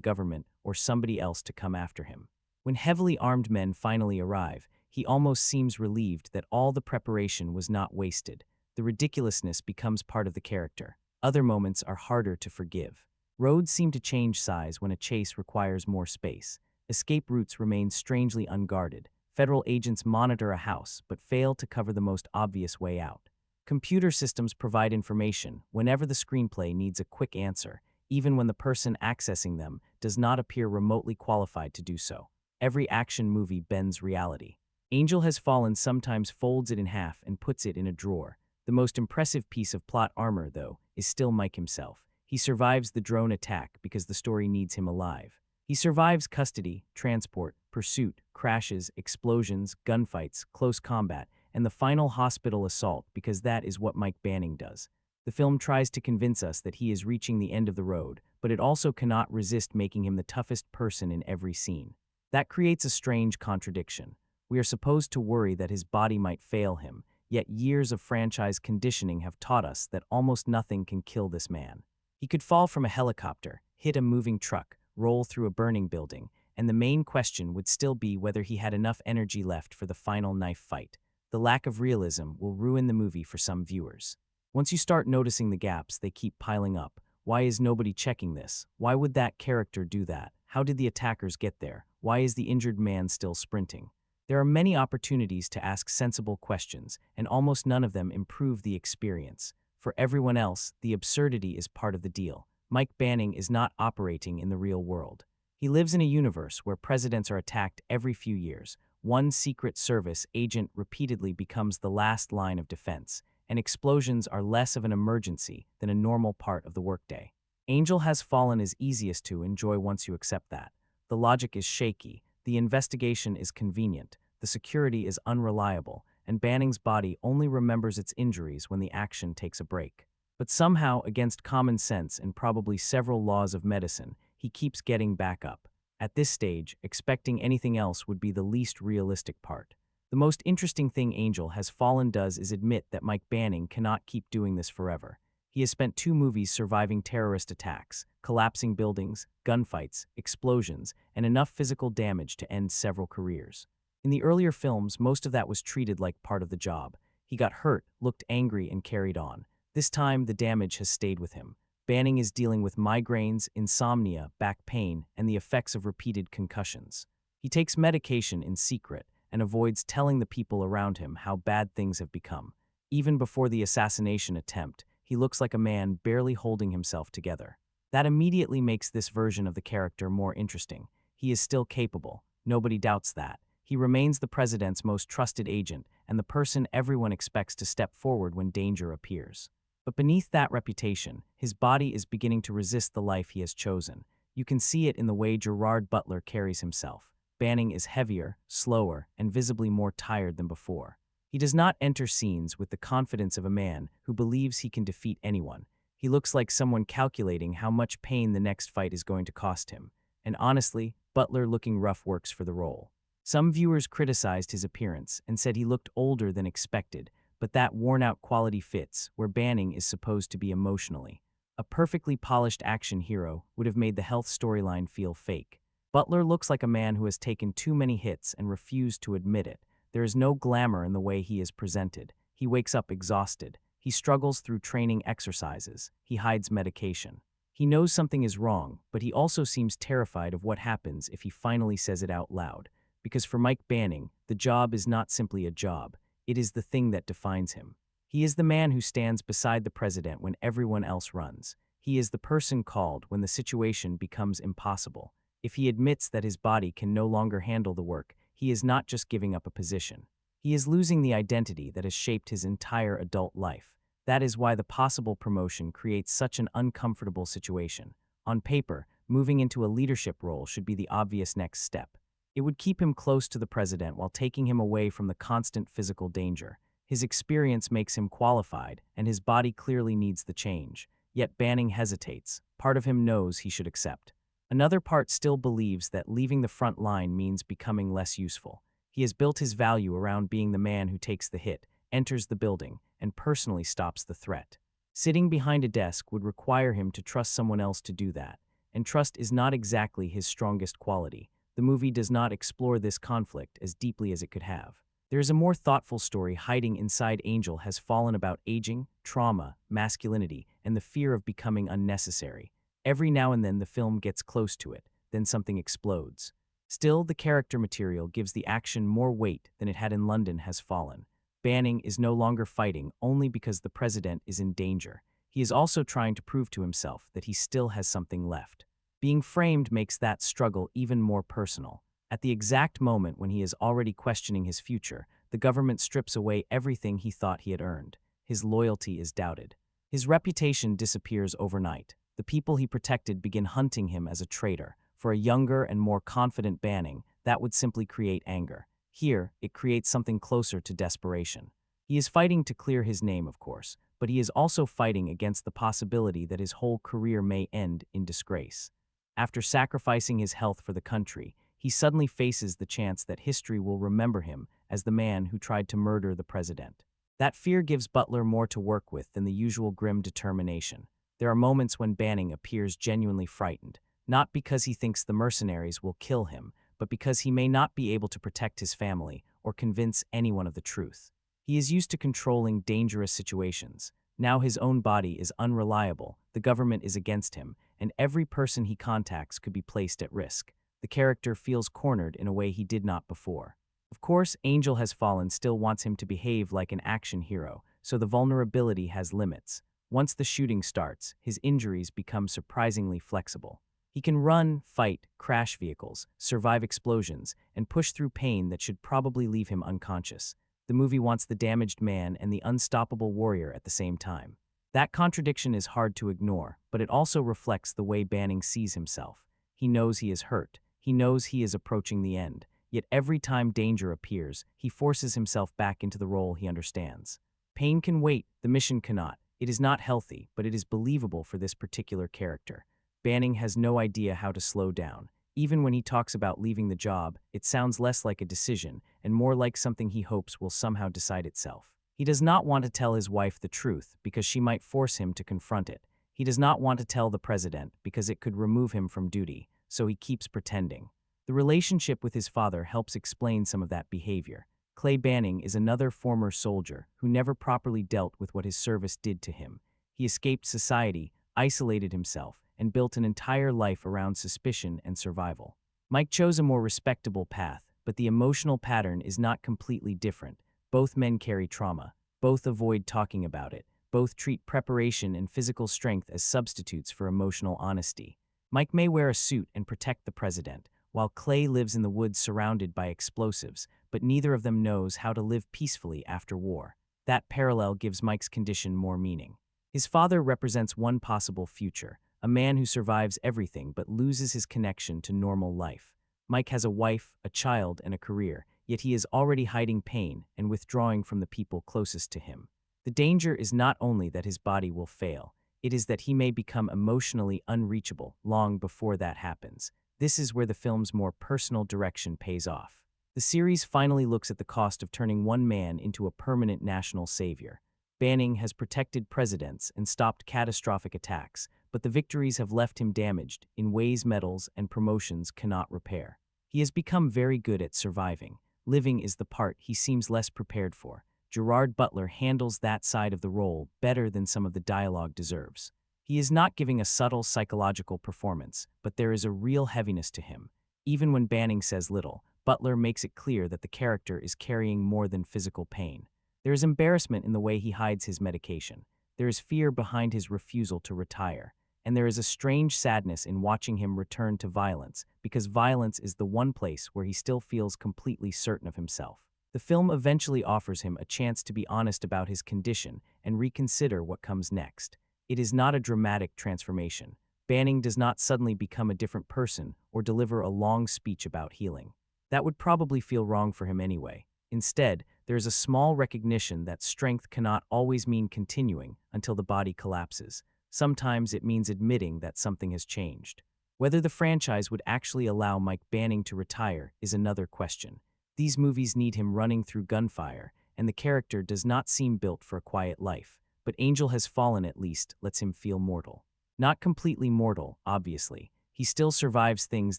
Speaker 1: government or somebody else to come after him. When heavily armed men finally arrive, he almost seems relieved that all the preparation was not wasted. The ridiculousness becomes part of the character. Other moments are harder to forgive. Roads seem to change size when a chase requires more space. Escape routes remain strangely unguarded. Federal agents monitor a house but fail to cover the most obvious way out. Computer systems provide information whenever the screenplay needs a quick answer, even when the person accessing them does not appear remotely qualified to do so. Every action movie bends reality. Angel Has Fallen sometimes folds it in half and puts it in a drawer. The most impressive piece of plot armor, though, is still Mike himself. He survives the drone attack because the story needs him alive. He survives custody, transport, pursuit, crashes, explosions, gunfights, close combat, and the final hospital assault because that is what Mike Banning does. The film tries to convince us that he is reaching the end of the road, but it also cannot resist making him the toughest person in every scene. That creates a strange contradiction. We are supposed to worry that his body might fail him, yet years of franchise conditioning have taught us that almost nothing can kill this man. He could fall from a helicopter, hit a moving truck, roll through a burning building, and the main question would still be whether he had enough energy left for the final knife fight. The lack of realism will ruin the movie for some viewers. Once you start noticing the gaps, they keep piling up. Why is nobody checking this? Why would that character do that? How did the attackers get there? Why is the injured man still sprinting? There are many opportunities to ask sensible questions, and almost none of them improve the experience. For everyone else, the absurdity is part of the deal. Mike Banning is not operating in the real world. He lives in a universe where presidents are attacked every few years. One Secret Service agent repeatedly becomes the last line of defense, and explosions are less of an emergency than a normal part of the workday. Angel Has Fallen is easiest to enjoy once you accept that. The logic is shaky, the investigation is convenient, the security is unreliable, and Banning's body only remembers its injuries when the action takes a break. But somehow, against common sense and probably several laws of medicine, he keeps getting back up. At this stage, expecting anything else would be the least realistic part. The most interesting thing Angel Has Fallen does is admit that Mike Banning cannot keep doing this forever. He has spent 2 movies surviving terrorist attacks, collapsing buildings, gunfights, explosions, and enough physical damage to end several careers. In the earlier films, most of that was treated like part of the job. He got hurt, looked angry, and carried on. This time, the damage has stayed with him. Banning is dealing with migraines, insomnia, back pain, and the effects of repeated concussions. He takes medication in secret and avoids telling the people around him how bad things have become. Even before the assassination attempt, he looks like a man barely holding himself together. That immediately makes this version of the character more interesting. He is still capable. Nobody doubts that. He remains the president's most trusted agent and the person everyone expects to step forward when danger appears. But beneath that reputation, his body is beginning to resist the life he has chosen. You can see it in the way Gerard Butler carries himself. Banning is heavier, slower, and visibly more tired than before. He does not enter scenes with the confidence of a man who believes he can defeat anyone. He looks like someone calculating how much pain the next fight is going to cost him. And honestly, Butler looking rough works for the role. Some viewers criticized his appearance and said he looked older than expected, but that worn-out quality fits where Banning is supposed to be emotionally. A perfectly polished action hero would have made the health storyline feel fake. Butler looks like a man who has taken too many hits and refused to admit it. There is no glamour in the way he is presented. He wakes up exhausted. He struggles through training exercises. He hides medication. He knows something is wrong, but he also seems terrified of what happens if he finally says it out loud. Because for Mike Banning, the job is not simply a job. It is the thing that defines him. He is the man who stands beside the president when everyone else runs. He is the person called when the situation becomes impossible. If he admits that his body can no longer handle the work, he is not just giving up a position. He is losing the identity that has shaped his entire adult life. That is why the possible promotion creates such an uncomfortable situation. On paper, moving into a leadership role should be the obvious next step. It would keep him close to the president while taking him away from the constant physical danger. His experience makes him qualified, and his body clearly needs the change. Yet Banning hesitates. Part of him knows he should accept. Another part still believes that leaving the front line means becoming less useful. He has built his value around being the man who takes the hit, enters the building, and personally stops the threat. Sitting behind a desk would require him to trust someone else to do that, and trust is not exactly his strongest quality. The movie does not explore this conflict as deeply as it could have. There is a more thoughtful story hiding inside Angel Has Fallen about aging, trauma, masculinity, and the fear of becoming unnecessary. Every now and then the film gets close to it, then something explodes. Still, the character material gives the action more weight than it had in London Has Fallen. Banning is no longer fighting only because the president is in danger. He is also trying to prove to himself that he still has something left. Being framed makes that struggle even more personal. At the exact moment when he is already questioning his future, the government strips away everything he thought he had earned. His loyalty is doubted. His reputation disappears overnight. The people he protected begin hunting him as a traitor. For a younger and more confident Banning, that would simply create anger. Here, it creates something closer to desperation. He is fighting to clear his name, of course, but he is also fighting against the possibility that his whole career may end in disgrace. After sacrificing his health for the country, he suddenly faces the chance that history will remember him as the man who tried to murder the president. That fear gives Butler more to work with than the usual grim determination. There are moments when Banning appears genuinely frightened, not because he thinks the mercenaries will kill him, but because he may not be able to protect his family or convince anyone of the truth. He is used to controlling dangerous situations. Now his own body is unreliable, the government is against him, and every person he contacts could be placed at risk. The character feels cornered in a way he did not before. Of course, Angel Has Fallen still wants him to behave like an action hero, so the vulnerability has limits. Once the shooting starts, his injuries become surprisingly flexible. He can run, fight, crash vehicles, survive explosions, and push through pain that should probably leave him unconscious. The movie wants the damaged man and the unstoppable warrior at the same time. That contradiction is hard to ignore, but it also reflects the way Banning sees himself. He knows he is hurt. He knows he is approaching the end. Yet every time danger appears, he forces himself back into the role he understands. Pain can wait, the mission cannot. It is not healthy, but it is believable for this particular character. Banning has no idea how to slow down. Even when he talks about leaving the job, it sounds less like a decision and more like something he hopes will somehow decide itself. He does not want to tell his wife the truth because she might force him to confront it. He does not want to tell the president because it could remove him from duty, so he keeps pretending. The relationship with his father helps explain some of that behavior. Clay Banning is another former soldier who never properly dealt with what his service did to him. He escaped society, isolated himself, and built an entire life around suspicion and survival. Mike chose a more respectable path, but the emotional pattern is not completely different. Both men carry trauma. Both avoid talking about it. Both treat preparation and physical strength as substitutes for emotional honesty. Mike may wear a suit and protect the president, while Clay lives in the woods surrounded by explosives, but neither of them knows how to live peacefully after war. That parallel gives Mike's condition more meaning. His father represents one possible future, a man who survives everything but loses his connection to normal life. Mike has a wife, a child, and a career, yet he is already hiding pain and withdrawing from the people closest to him. The danger is not only that his body will fail, it is that he may become emotionally unreachable long before that happens. This is where the film's more personal direction pays off. The series finally looks at the cost of turning one man into a permanent national savior. Banning has protected presidents and stopped catastrophic attacks, but the victories have left him damaged in ways medals and promotions cannot repair. He has become very good at surviving. Living is the part he seems less prepared for. Gerard Butler handles that side of the role better than some of the dialogue deserves. He is not giving a subtle psychological performance, but there is a real heaviness to him. Even when Banning says little, Butler makes it clear that the character is carrying more than physical pain. There is embarrassment in the way he hides his medication. There is fear behind his refusal to retire. and there is a strange sadness in watching him return to violence, because violence is the one place where he still feels completely certain of himself. The film eventually offers him a chance to be honest about his condition and reconsider what comes next. It is not a dramatic transformation. Banning does not suddenly become a different person or deliver a long speech about healing. That would probably feel wrong for him anyway. Instead, there is a small recognition that strength cannot always mean continuing until the body collapses. Sometimes it means admitting that something has changed. Whether the franchise would actually allow Mike Banning to retire is another question. These movies need him running through gunfire, and the character does not seem built for a quiet life. But Angel Has Fallen at least lets him feel mortal. Not completely mortal, obviously. He still survives things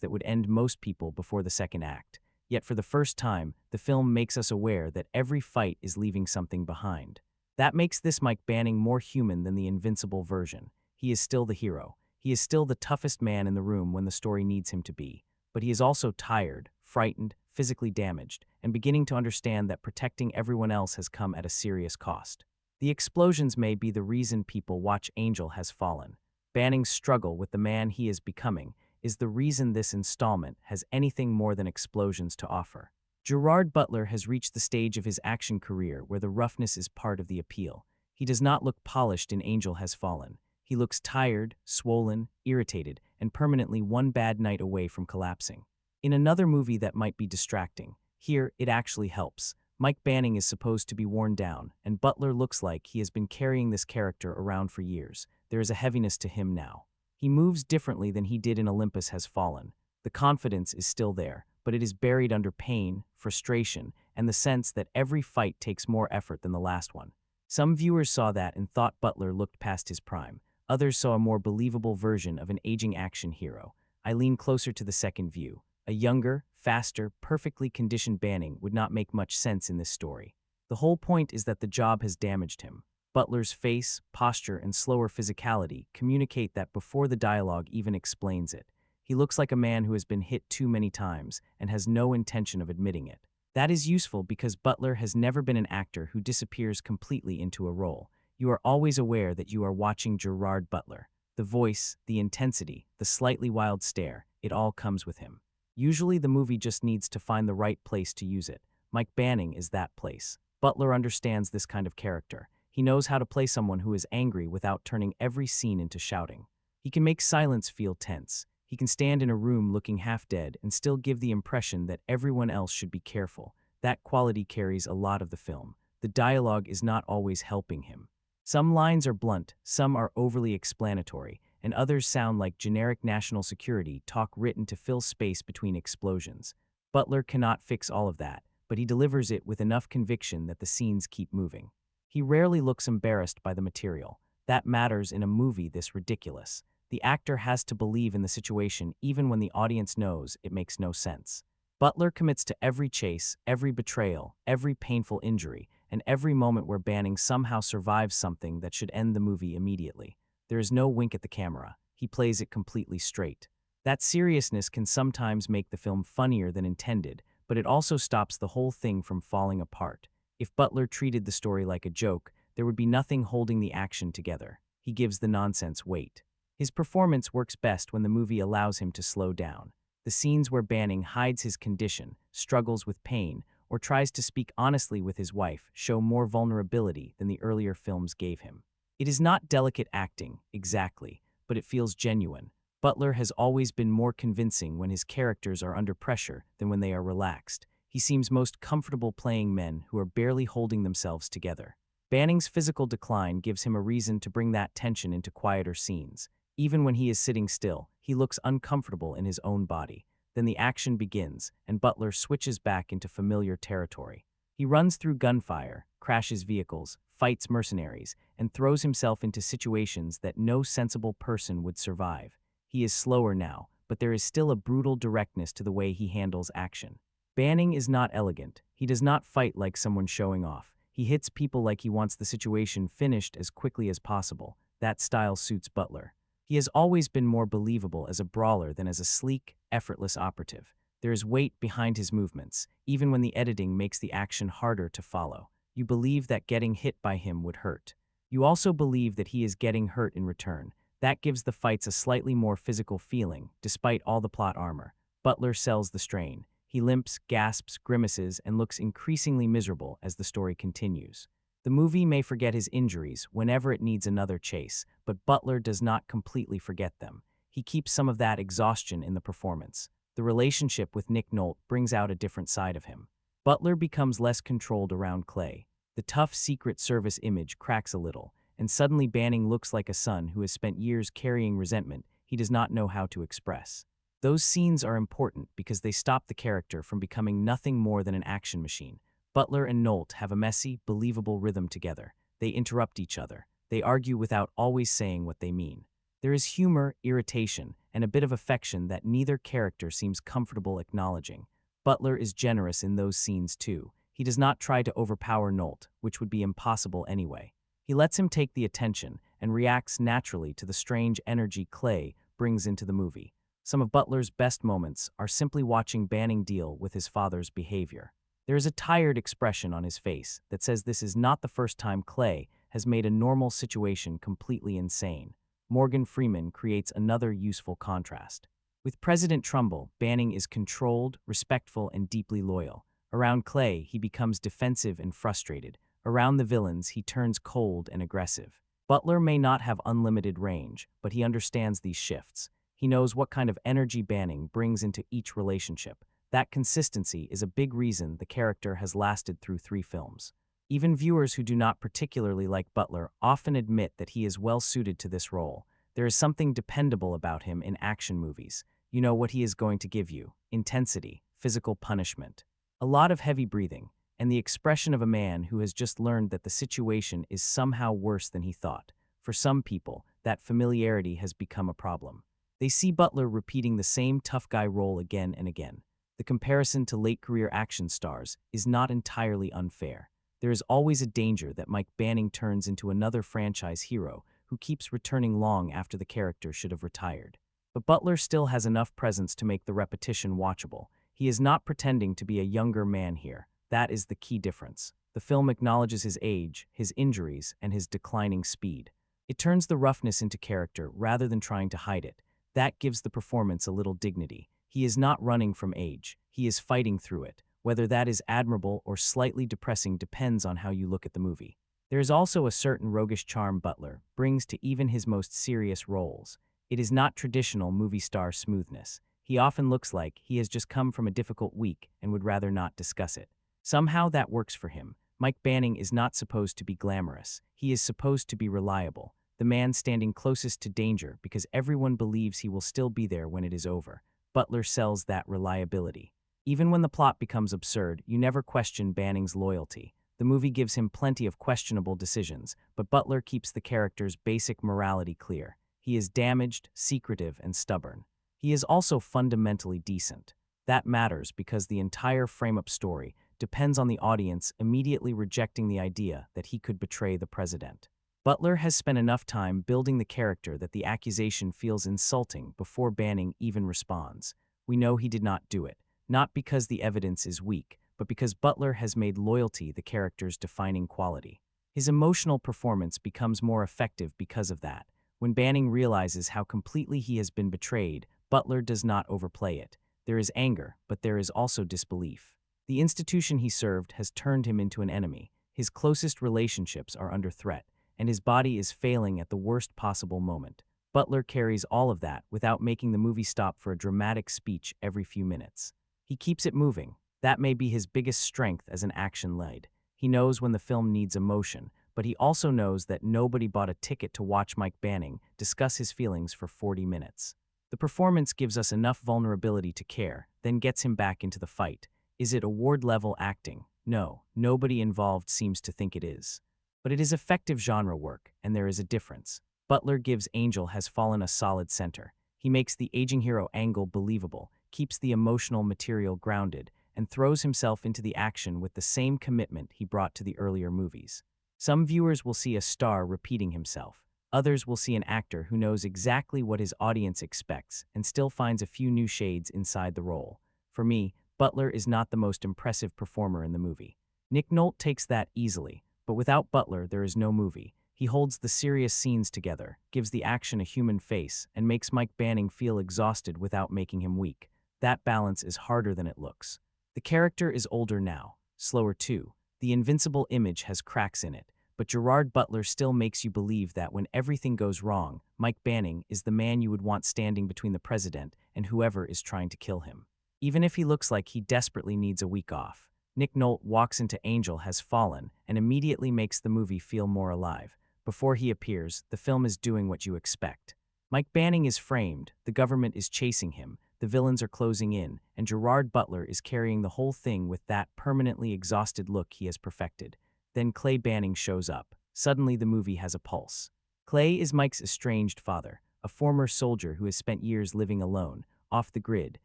Speaker 1: that would end most people before the second act. Yet for the first time, the film makes us aware that every fight is leaving something behind. That makes this Mike Banning more human than the invincible version. He is still the hero. He is still the toughest man in the room when the story needs him to be. But he is also tired, frightened, physically damaged, and beginning to understand that protecting everyone else has come at a serious cost. The explosions may be the reason people watch Angel Has Fallen. Banning's struggle with the man he is becoming is the reason this installment has anything more than explosions to offer. Gerard Butler has reached the stage of his action career where the roughness is part of the appeal. He does not look polished in Angel Has Fallen. He looks tired, swollen, irritated, and permanently one bad night away from collapsing. In another movie that might be distracting, here it actually helps. Mike Banning is supposed to be worn down, and Butler looks like he has been carrying this character around for years. There is a heaviness to him now. He moves differently than he did in Olympus Has Fallen. The confidence is still there, but it is buried under pain, frustration, and the sense that every fight takes more effort than the last one. Some viewers saw that and thought Butler looked past his prime. Others saw a more believable version of an aging action hero. I lean closer to the second view. A younger, faster, perfectly conditioned Banning would not make much sense in this story. The whole point is that the job has damaged him. Butler's face, posture, and slower physicality communicate that before the dialogue even explains it. He looks like a man who has been hit too many times and has no intention of admitting it. That is useful because Butler has never been an actor who disappears completely into a role. You are always aware that you are watching Gerard Butler. The voice, the intensity, the slightly wild stare, it all comes with him. Usually the movie just needs to find the right place to use it. Mike Banning is that place. Butler understands this kind of character. He knows how to play someone who is angry without turning every scene into shouting. He can make silence feel tense. He can stand in a room looking half dead and still give the impression that everyone else should be careful. That quality carries a lot of the film. The dialogue is not always helping him. Some lines are blunt, some are overly explanatory, and others sound like generic national security talk written to fill space between explosions. Butler cannot fix all of that, but he delivers it with enough conviction that the scenes keep moving. He rarely looks embarrassed by the material. That matters in a movie this ridiculous. The actor has to believe in the situation even when the audience knows it makes no sense. Butler commits to every chase, every betrayal, every painful injury, and every moment where Banning somehow survives something that should end the movie immediately. There is no wink at the camera. He plays it completely straight. That seriousness can sometimes make the film funnier than intended, but it also stops the whole thing from falling apart. If Butler treated the story like a joke, there would be nothing holding the action together. He gives the nonsense weight. His performance works best when the movie allows him to slow down. The scenes where Banning hides his condition, struggles with pain, or tries to speak honestly with his wife show more vulnerability than the earlier films gave him. It is not delicate acting, exactly, but it feels genuine. Butler has always been more convincing when his characters are under pressure than when they are relaxed. He seems most comfortable playing men who are barely holding themselves together. Banning's physical decline gives him a reason to bring that tension into quieter scenes. Even when he is sitting still, he looks uncomfortable in his own body. Then the action begins, and Butler switches back into familiar territory. He runs through gunfire, crashes vehicles, fights mercenaries, and throws himself into situations that no sensible person would survive. He is slower now, but there is still a brutal directness to the way he handles action. Banning is not elegant. He does not fight like someone showing off. He hits people like he wants the situation finished as quickly as possible. That style suits Butler. He has always been more believable as a brawler than as a sleek, effortless operative. There is weight behind his movements, even when the editing makes the action harder to follow. You believe that getting hit by him would hurt. You also believe that he is getting hurt in return. That gives the fights a slightly more physical feeling, despite all the plot armor. Butler sells the strain. He limps, gasps, grimaces, and looks increasingly miserable as the story continues. The movie may forget his injuries whenever it needs another chase, but Butler does not completely forget them. He keeps some of that exhaustion in the performance. The relationship with Nick Nolte brings out a different side of him. Butler becomes less controlled around Clay. The tough Secret Service image cracks a little, and suddenly Banning looks like a son who has spent years carrying resentment he does not know how to express. Those scenes are important because they stop the character from becoming nothing more than an action machine. Butler and Nolte have a messy, believable rhythm together. They interrupt each other. They argue without always saying what they mean. There is humor, irritation, and a bit of affection that neither character seems comfortable acknowledging. Butler is generous in those scenes too. He does not try to overpower Nolte, which would be impossible anyway. He lets him take the attention and reacts naturally to the strange energy Clay brings into the movie. Some of Butler's best moments are simply watching Banning deal with his father's behavior. There is a tired expression on his face that says this is not the first time Clay has made a normal situation completely insane. Morgan Freeman creates another useful contrast. With President Trumbull, Banning is controlled, respectful, and deeply loyal. Around Clay, he becomes defensive and frustrated. Around the villains, he turns cold and aggressive. Butler may not have unlimited range, but he understands these shifts. He knows what kind of energy Banning brings into each relationship. That consistency is a big reason the character has lasted through 3 films. Even viewers who do not particularly like Butler often admit that he is well suited to this role. There is something dependable about him in action movies. You know what he is going to give you: intensity, physical punishment, a lot of heavy breathing, and the expression of a man who has just learned that the situation is somehow worse than he thought. For some people, that familiarity has become a problem. They see Butler repeating the same tough guy role again and again. The comparison to late career action stars is not entirely unfair. There is always a danger that Mike Banning turns into another franchise hero who keeps returning long after the character should have retired. But Butler still has enough presence to make the repetition watchable. He is not pretending to be a younger man here. That is the key difference. The film acknowledges his age, his injuries, and his declining speed. It turns the roughness into character rather than trying to hide it. That gives the performance a little dignity. He is not running from age. He is fighting through it. Whether that is admirable or slightly depressing depends on how you look at the movie. There is also a certain roguish charm Butler brings to even his most serious roles. It is not traditional movie star smoothness. He often looks like he has just come from a difficult week and would rather not discuss it. Somehow that works for him. Mike Banning is not supposed to be glamorous. He is supposed to be reliable, the man standing closest to danger because everyone believes he will still be there when it is over. Butler sells that reliability. Even when the plot becomes absurd, you never question Banning's loyalty. The movie gives him plenty of questionable decisions, but Butler keeps the character's basic morality clear. He is damaged, secretive, and stubborn. He is also fundamentally decent. That matters because the entire frame-up story depends on the audience immediately rejecting the idea that he could betray the president. Butler has spent enough time building the character that the accusation feels insulting before Banning even responds. We know he did not do it, not because the evidence is weak, but because Butler has made loyalty the character's defining quality. His emotional performance becomes more effective because of that. When Banning realizes how completely he has been betrayed, Butler does not overplay it. There is anger, but there is also disbelief. The institution he served has turned him into an enemy. His closest relationships are under threat, and his body is failing at the worst possible moment. Butler carries all of that without making the movie stop for a dramatic speech every few minutes. He keeps it moving. That may be his biggest strength as an action lead. He knows when the film needs emotion, but he also knows that nobody bought a ticket to watch Mike Banning discuss his feelings for 40 minutes. The performance gives us enough vulnerability to care, then gets him back into the fight. Is it award-level acting? No, nobody involved seems to think it is. But it is effective genre work, and there is a difference. Butler gives Angel Has Fallen a solid center. He makes the aging hero angle believable, keeps the emotional material grounded, and throws himself into the action with the same commitment he brought to the earlier movies. Some viewers will see a star repeating himself. Others will see an actor who knows exactly what his audience expects and still finds a few new shades inside the role. For me, Butler is not the most impressive performer in the movie. Nick Nolte takes that easily, but without Butler there is no movie. He holds the serious scenes together, gives the action a human face, and makes Mike Banning feel exhausted without making him weak. That balance is harder than it looks. The character is older now, slower too. The invincible image has cracks in it, but Gerard Butler still makes you believe that when everything goes wrong, Mike Banning is the man you would want standing between the president and whoever is trying to kill him. Even if he looks like he desperately needs a week off, Nick Nolte walks into Angel Has Fallen and immediately makes the movie feel more alive. Before he appears, the film is doing what you expect. Mike Banning is framed, the government is chasing him, the villains are closing in, and Gerard Butler is carrying the whole thing with that permanently exhausted look he has perfected. Then Clay Banning shows up. Suddenly the movie has a pulse. Clay is Mike's estranged father, a former soldier who has spent years living alone, off the grid,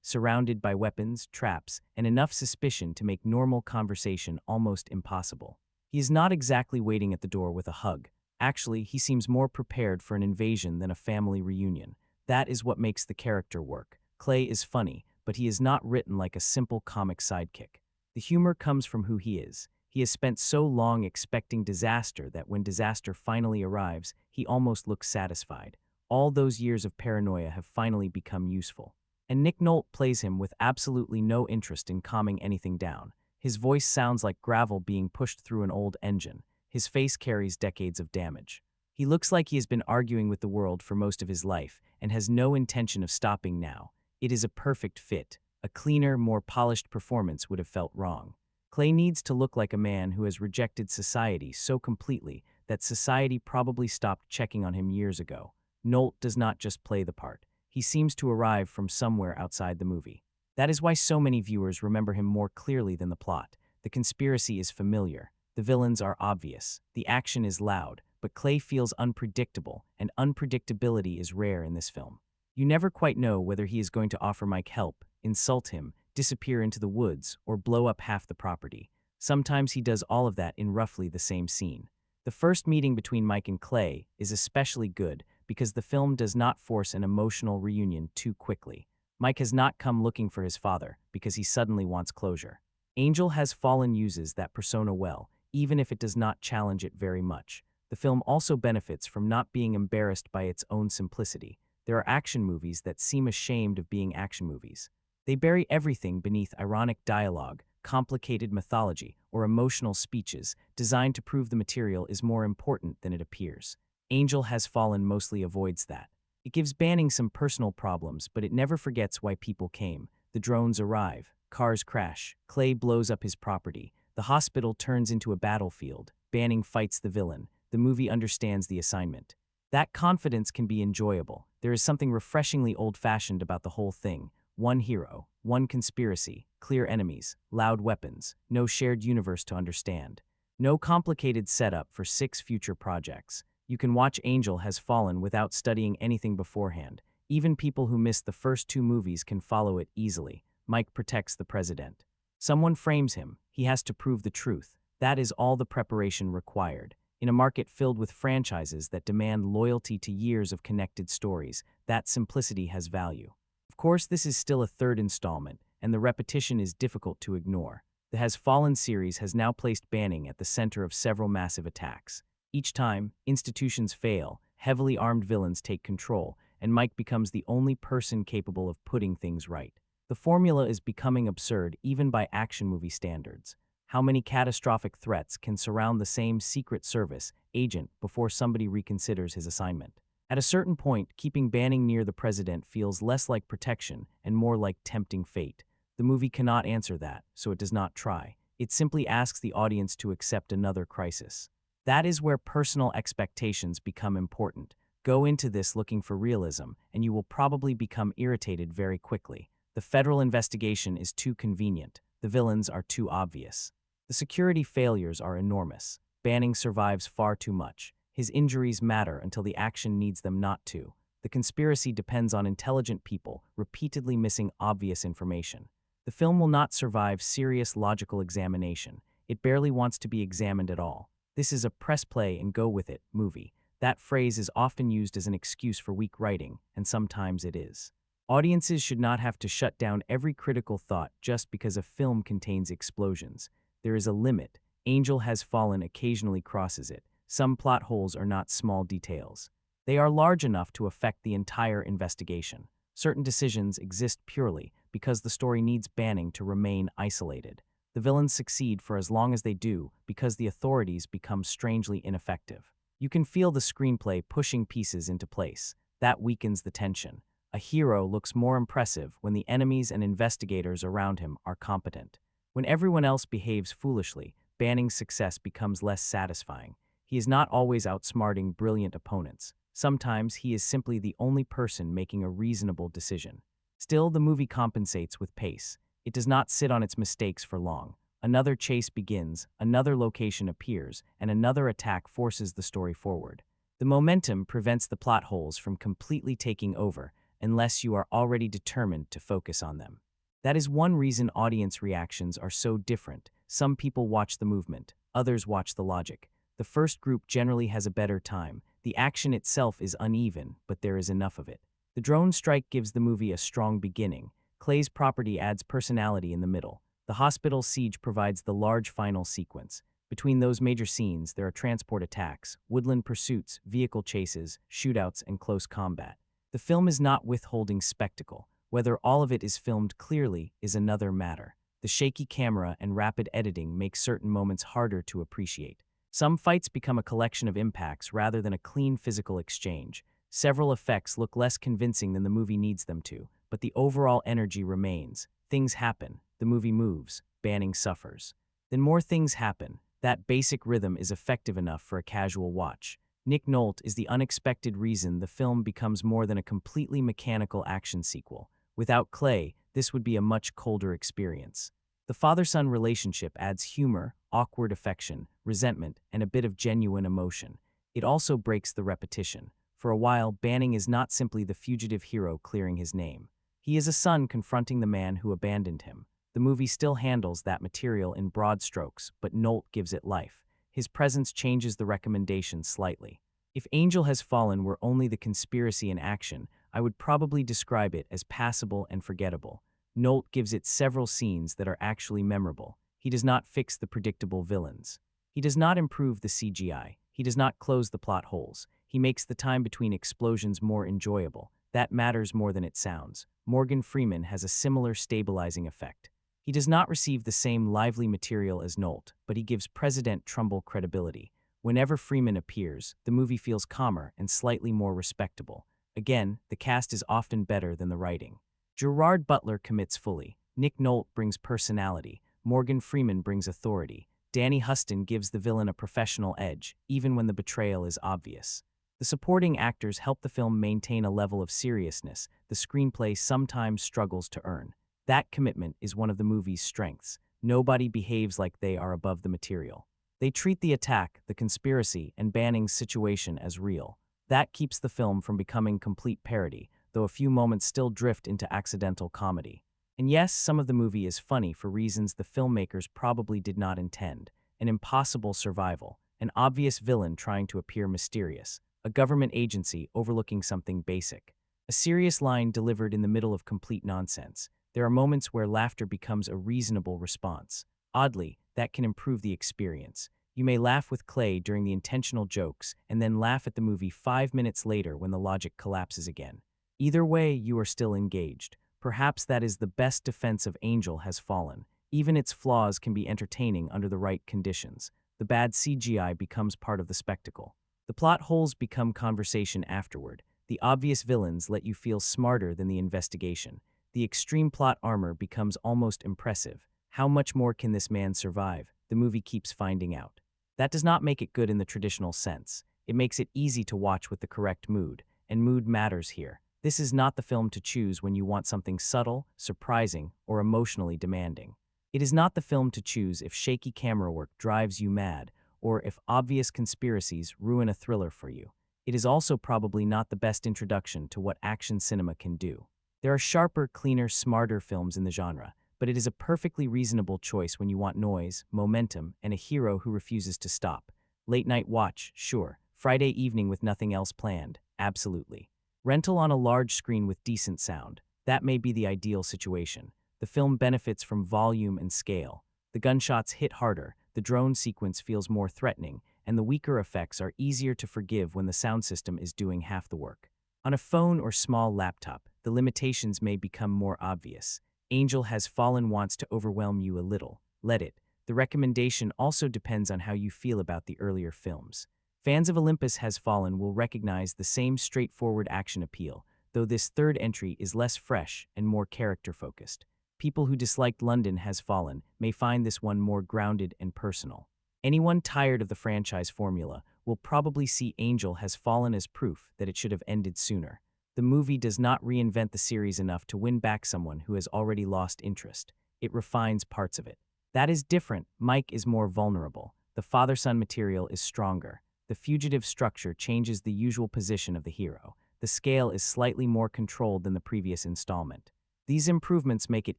Speaker 1: surrounded by weapons, traps, and enough suspicion to make normal conversation almost impossible. He is not exactly waiting at the door with a hug. Actually, he seems more prepared for an invasion than a family reunion. That is what makes the character work. Clay is funny, but he is not written like a simple comic sidekick. The humor comes from who he is. He has spent so long expecting disaster that when disaster finally arrives, he almost looks satisfied. All those years of paranoia have finally become useful. And Nick Nolte plays him with absolutely no interest in calming anything down. His voice sounds like gravel being pushed through an old engine. His face carries decades of damage. He looks like he has been arguing with the world for most of his life and has no intention of stopping now. It is a perfect fit. A cleaner, more polished performance would have felt wrong. Clay needs to look like a man who has rejected society so completely that society probably stopped checking on him years ago. Nolte does not just play the part. He seems to arrive from somewhere outside the movie. That is why so many viewers remember him more clearly than the plot. The conspiracy is familiar. The villains are obvious. The action is loud, but Clay feels unpredictable, and unpredictability is rare in this film. You never quite know whether he is going to offer Mike help, insult him, disappear into the woods, or blow up half the property. Sometimes he does all of that in roughly the same scene. The first meeting between Mike and Clay is especially good because the film does not force an emotional reunion too quickly. Mike has not come looking for his father because he suddenly wants closure. Angel Has Fallen uses that persona well, even if it does not challenge it very much. The film also benefits from not being embarrassed by its own simplicity. There are action movies that seem ashamed of being action movies. They bury everything beneath ironic dialogue, complicated mythology, or emotional speeches designed to prove the material is more important than it appears. Angel Has Fallen mostly avoids that. It gives Banning some personal problems, but it never forgets why people came. The drones arrive, cars crash, Clay blows up his property, the hospital turns into a battlefield, Banning fights the villain. The movie understands the assignment. That confidence can be enjoyable. There is something refreshingly old-fashioned about the whole thing. One hero, one conspiracy, clear enemies, loud weapons, no shared universe to understand. No complicated setup for 6 future projects. You can watch Angel Has Fallen without studying anything beforehand. Even people who missed the first 2 movies can follow it easily. Mike protects the president. Someone frames him. He has to prove the truth. That is all the preparation required. In a market filled with franchises that demand loyalty to years of connected stories, that simplicity has value. Of course, this is still a 3rd installment, and the repetition is difficult to ignore. The Has Fallen series has now placed Banning at the center of several massive attacks. Each time, institutions fail, heavily armed villains take control, and Mike becomes the only person capable of putting things right. The formula is becoming absurd even by action movie standards. How many catastrophic threats can surround the same Secret Service agent before somebody reconsiders his assignment? At a certain point, keeping Banning near the president feels less like protection and more like tempting fate. The movie cannot answer that, so it does not try. It simply asks the audience to accept another crisis. That is where personal expectations become important. Go into this looking for realism, and you will probably become irritated very quickly. The federal investigation is too convenient. The villains are too obvious. The security failures are enormous. Banning survives far too much. His injuries matter until the action needs them not to. The conspiracy depends on intelligent people repeatedly missing obvious information. The film will not survive serious logical examination. It barely wants to be examined at all. This is a press play and go with it movie. That phrase is often used as an excuse for weak writing, and sometimes it is. Audiences should not have to shut down every critical thought just because a film contains explosions. There is a limit. Angel Has Fallen occasionally crosses it. some plot holes are not small details. They are large enough to affect the entire investigation. Certain decisions exist purely because the story needs Banning to remain isolated. The villains succeed for as long as they do because the authorities become strangely ineffective. You can feel the screenplay pushing pieces into place. That weakens the tension. A hero looks more impressive when the enemies and investigators around him are competent. When everyone else behaves foolishly, Banning's success becomes less satisfying. He is not always outsmarting brilliant opponents. Sometimes he is simply the only person making a reasonable decision. Still, the movie compensates with pace. It does not sit on its mistakes for long. Another chase begins, another location appears, and another attack forces the story forward. The momentum prevents the plot holes from completely taking over unless you are already determined to focus on them. That is one reason audience reactions are so different. Some people watch the movement, others watch the logic. The first group generally has a better time. The action itself is uneven, but there is enough of it. The drone strike gives the movie a strong beginning. Clay's property adds personality in the middle. The hospital siege provides the large final sequence. Between those major scenes, there are transport attacks, woodland pursuits, vehicle chases, shootouts, and close combat. The film is not withholding spectacle. Whether all of it is filmed clearly is another matter. The shaky camera and rapid editing make certain moments harder to appreciate. Some fights become a collection of impacts rather than a clean physical exchange. Several effects look less convincing than the movie needs them to, but the overall energy remains. Things happen. The movie moves. Banning suffers. Then more things happen. That basic rhythm is effective enough for a casual watch. Nick Nolte is the unexpected reason the film becomes more than a completely mechanical action sequel. Without Clay, this would be a much colder experience. The father-son relationship adds humor, awkward affection, resentment, and a bit of genuine emotion. It also breaks the repetition. For a while, Banning is not simply the fugitive hero clearing his name. He is a son confronting the man who abandoned him. The movie still handles that material in broad strokes, but Nolte gives it life. His presence changes the recommendation slightly. If Angel Has Fallen were only the conspiracy in action, I would probably describe it as passable and forgettable. Nolte gives it several scenes that are actually memorable. He does not fix the predictable villains. He does not improve the CGI. He does not close the plot holes. He makes the time between explosions more enjoyable. That matters more than it sounds. Morgan Freeman has a similar stabilizing effect. He does not receive the same lively material as Nolte, but he gives President Trumbull credibility. Whenever Freeman appears, the movie feels calmer and slightly more respectable. Again, the cast is often better than the writing. Gerard Butler commits fully. Nick Nolte brings personality. Morgan Freeman brings authority. Danny Huston gives the villain a professional edge, even when the betrayal is obvious. The supporting actors help the film maintain a level of seriousness the screenplay sometimes struggles to earn. That commitment is one of the movie's strengths. Nobody behaves like they are above the material. They treat the attack, the conspiracy, and Banning's situation as real. That keeps the film from becoming complete parody, though a few moments still drift into accidental comedy. And yes, some of the movie is funny for reasons the filmmakers probably did not intend. An impossible survival, an obvious villain trying to appear mysterious, a government agency overlooking something basic, a serious line delivered in the middle of complete nonsense. There are moments where laughter becomes a reasonable response. Oddly, that can improve the experience. You may laugh with Clay during the intentional jokes and then laugh at the movie 5 minutes later when the logic collapses again. Either way, you are still engaged. Perhaps that is the best defense of Angel Has Fallen. Even its flaws can be entertaining under the right conditions. The bad CGI becomes part of the spectacle. The plot holes become conversation afterward. The obvious villains let you feel smarter than the investigation. The extreme plot armor becomes almost impressive. How much more can this man survive? The movie keeps finding out. That does not make it good in the traditional sense. It makes it easy to watch with the correct mood, and mood matters here. This is not the film to choose when you want something subtle, surprising, or emotionally demanding. It is not the film to choose if shaky camera work drives you mad, or if obvious conspiracies ruin a thriller for you. It is also probably not the best introduction to what action cinema can do. There are sharper, cleaner, smarter films in the genre, but it is a perfectly reasonable choice when you want noise, momentum, and a hero who refuses to stop. Late night watch, sure. Friday evening with nothing else planned, absolutely. Rental on a large screen with decent sound, that may be the ideal situation. The film benefits from volume and scale. The gunshots hit harder, the drone sequence feels more threatening, and the weaker effects are easier to forgive when the sound system is doing half the work. On a phone or small laptop, the limitations may become more obvious. Angel Has Fallen wants to overwhelm you a little. Let it. The recommendation also depends on how you feel about the earlier films. Fans of Olympus Has Fallen will recognize the same straightforward action appeal, though this third entry is less fresh and more character-focused. People who disliked London Has Fallen may find this one more grounded and personal. Anyone tired of the franchise formula will probably see Angel Has Fallen as proof that it should have ended sooner. The movie does not reinvent the series enough to win back someone who has already lost interest. It refines parts of it. That is different. Mike is more vulnerable. The father-son material is stronger. The fugitive structure changes the usual position of the hero. The scale is slightly more controlled than the previous installment. These improvements make it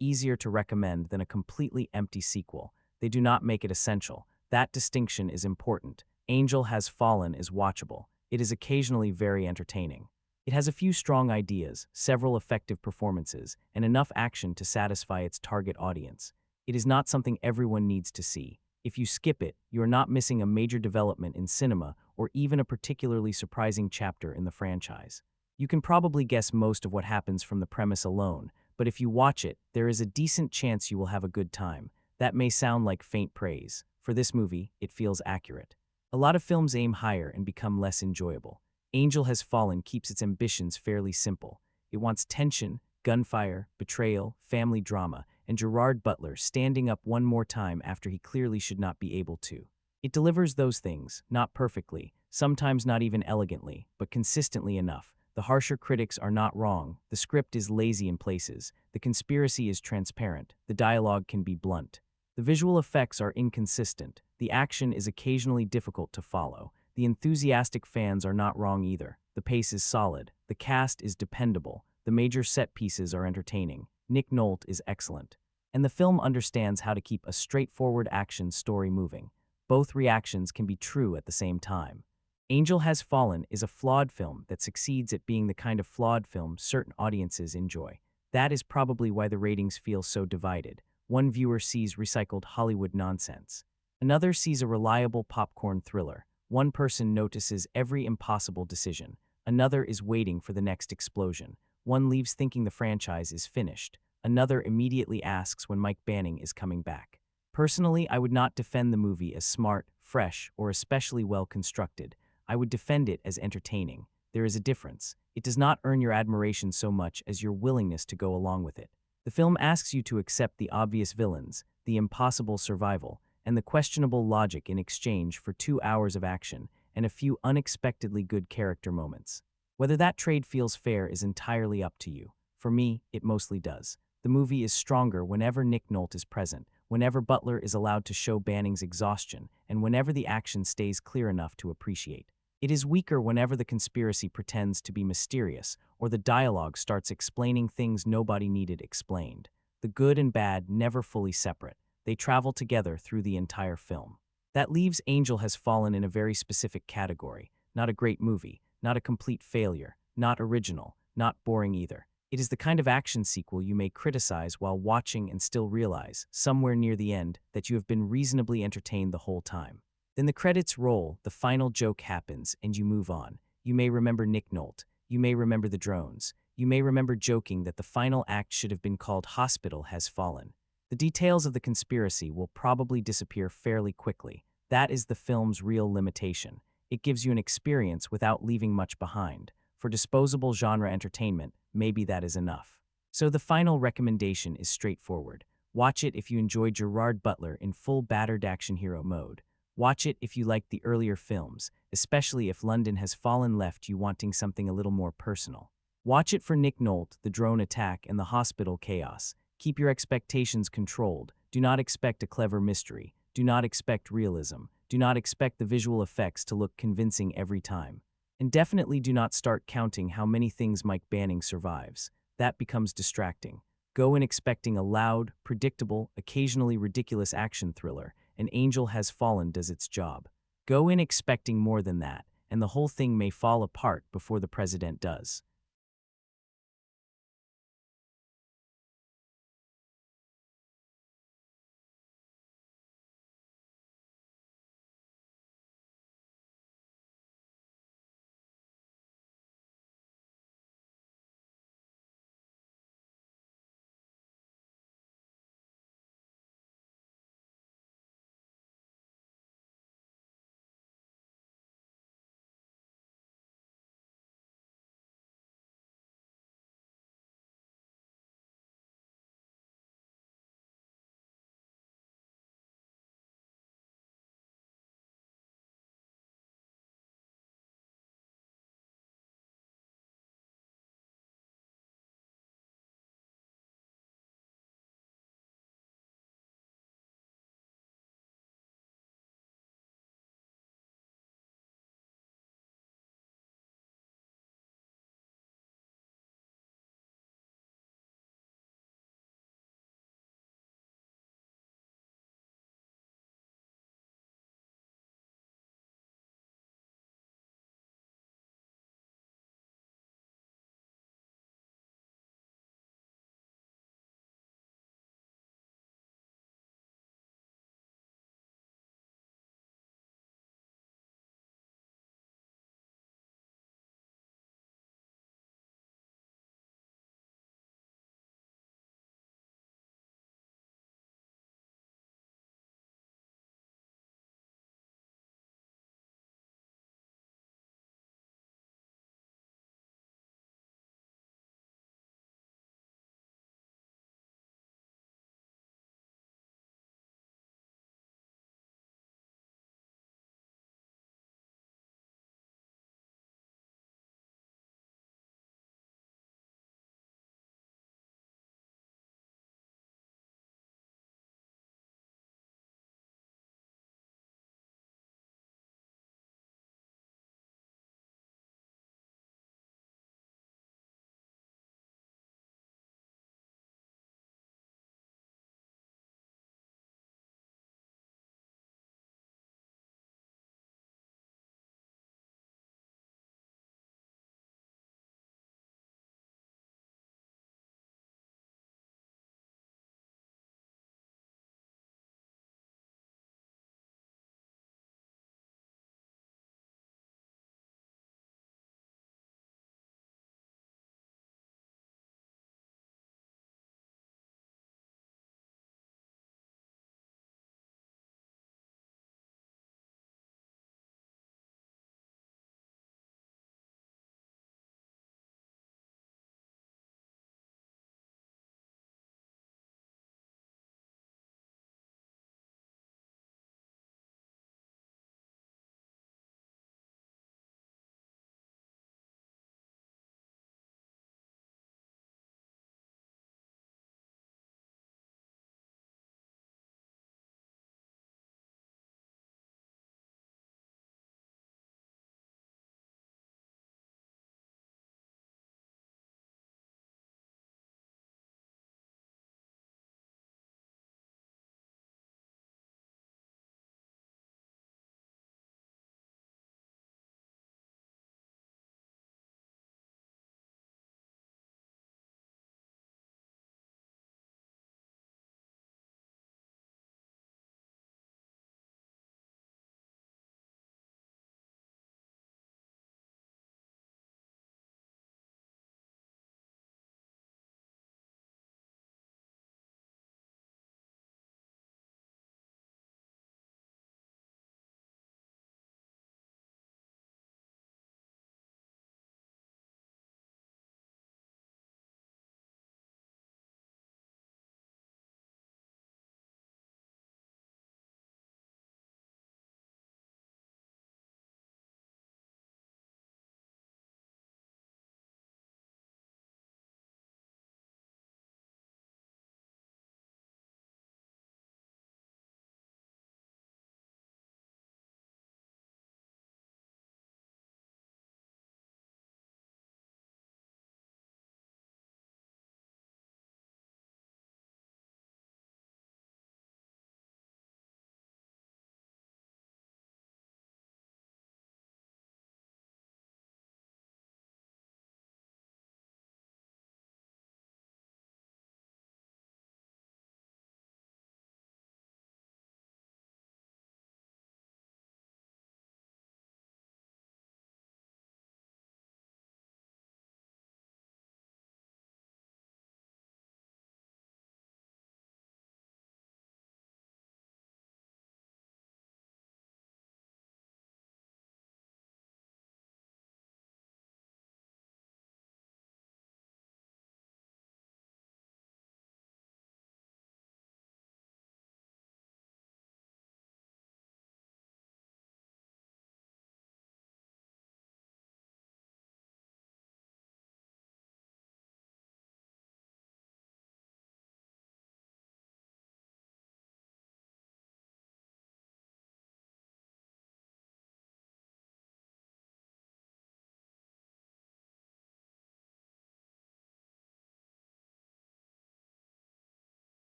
Speaker 1: easier to recommend than a completely empty sequel. They do not make it essential. That distinction is important. Angel Has Fallen is watchable. It is occasionally very entertaining. It has a few strong ideas, several effective performances, and enough action to satisfy its target audience. It is not something everyone needs to see. If you skip it, you are not missing a major development in cinema or even a particularly surprising chapter in the franchise. You can probably guess most of what happens from the premise alone, but if you watch it, there is a decent chance you will have a good time. That may sound like faint praise. For this movie, it feels accurate. A lot of films aim higher and become less enjoyable. Angel Has Fallen keeps its ambitions fairly simple. It wants tension, gunfire, betrayal, family drama, and Gerard Butler standing up one more time after he clearly should not be able to. It delivers those things, not perfectly, sometimes not even elegantly, but consistently enough. The harsher critics are not wrong. The script is lazy in places. The conspiracy is transparent. The dialogue can be blunt. The visual effects are inconsistent. The action is occasionally difficult to follow. The enthusiastic fans are not wrong either. The pace is solid. The cast is dependable. The major set pieces are entertaining. Nick Nolte is excellent. And the film understands how to keep a straightforward action story moving. Both reactions can be true at the same time. Angel Has Fallen is a flawed film that succeeds at being the kind of flawed film certain audiences enjoy. That is probably why the ratings feel so divided. One viewer sees recycled Hollywood nonsense. Another sees a reliable popcorn thriller. One person notices every impossible decision. Another is waiting for the next explosion. One leaves thinking the franchise is finished. Another immediately asks when Mike Banning is coming back. Personally, I would not defend the movie as smart, fresh, or especially well constructed. I would defend it as entertaining. There is a difference. It does not earn your admiration so much as your willingness to go along with it. The film asks you to accept the obvious villains, the impossible survival, and the questionable logic in exchange for 2 hours of action and a few unexpectedly good character moments. Whether that trade feels fair is entirely up to you. For me, it mostly does. The movie is stronger whenever Nick Nolte is present, whenever Butler is allowed to show Banning's exhaustion, and whenever the action stays clear enough to appreciate. It is weaker whenever the conspiracy pretends to be mysterious, or the dialogue starts explaining things nobody needed explained. The good and bad never fully separate. They travel together through the entire film. That leaves Angel Has Fallen in a very specific category. Not a great movie, not a complete failure, not original, not boring either. It is the kind of action sequel you may criticize while watching and still realize, somewhere near the end, that you have been reasonably entertained the whole time. Then the credits roll, the final joke happens, and you move on. You may remember Nick Nolte. You may remember the drones. You may remember joking that the final act should have been called Hospital Has Fallen. The details of the conspiracy will probably disappear fairly quickly. That is the film's real limitation. It gives you an experience without leaving much behind. For disposable genre entertainment, maybe that is enough. So the final recommendation is straightforward. Watch it if you enjoy Gerard Butler in full battered action hero mode. Watch it if you like the earlier films, especially if London Has Fallen left you wanting something a little more personal. Watch it for Nick Nolte, the drone attack, and the hospital chaos. Keep your expectations controlled. Do not expect a clever mystery. Do not expect realism. Do not expect the visual effects to look convincing every time. And definitely do not start counting how many things Mike Banning survives. That becomes distracting. Go in expecting a loud, predictable, occasionally ridiculous action thriller, and Angel Has Fallen does its job. Go in expecting more than that, and the whole thing may fall apart before the president does.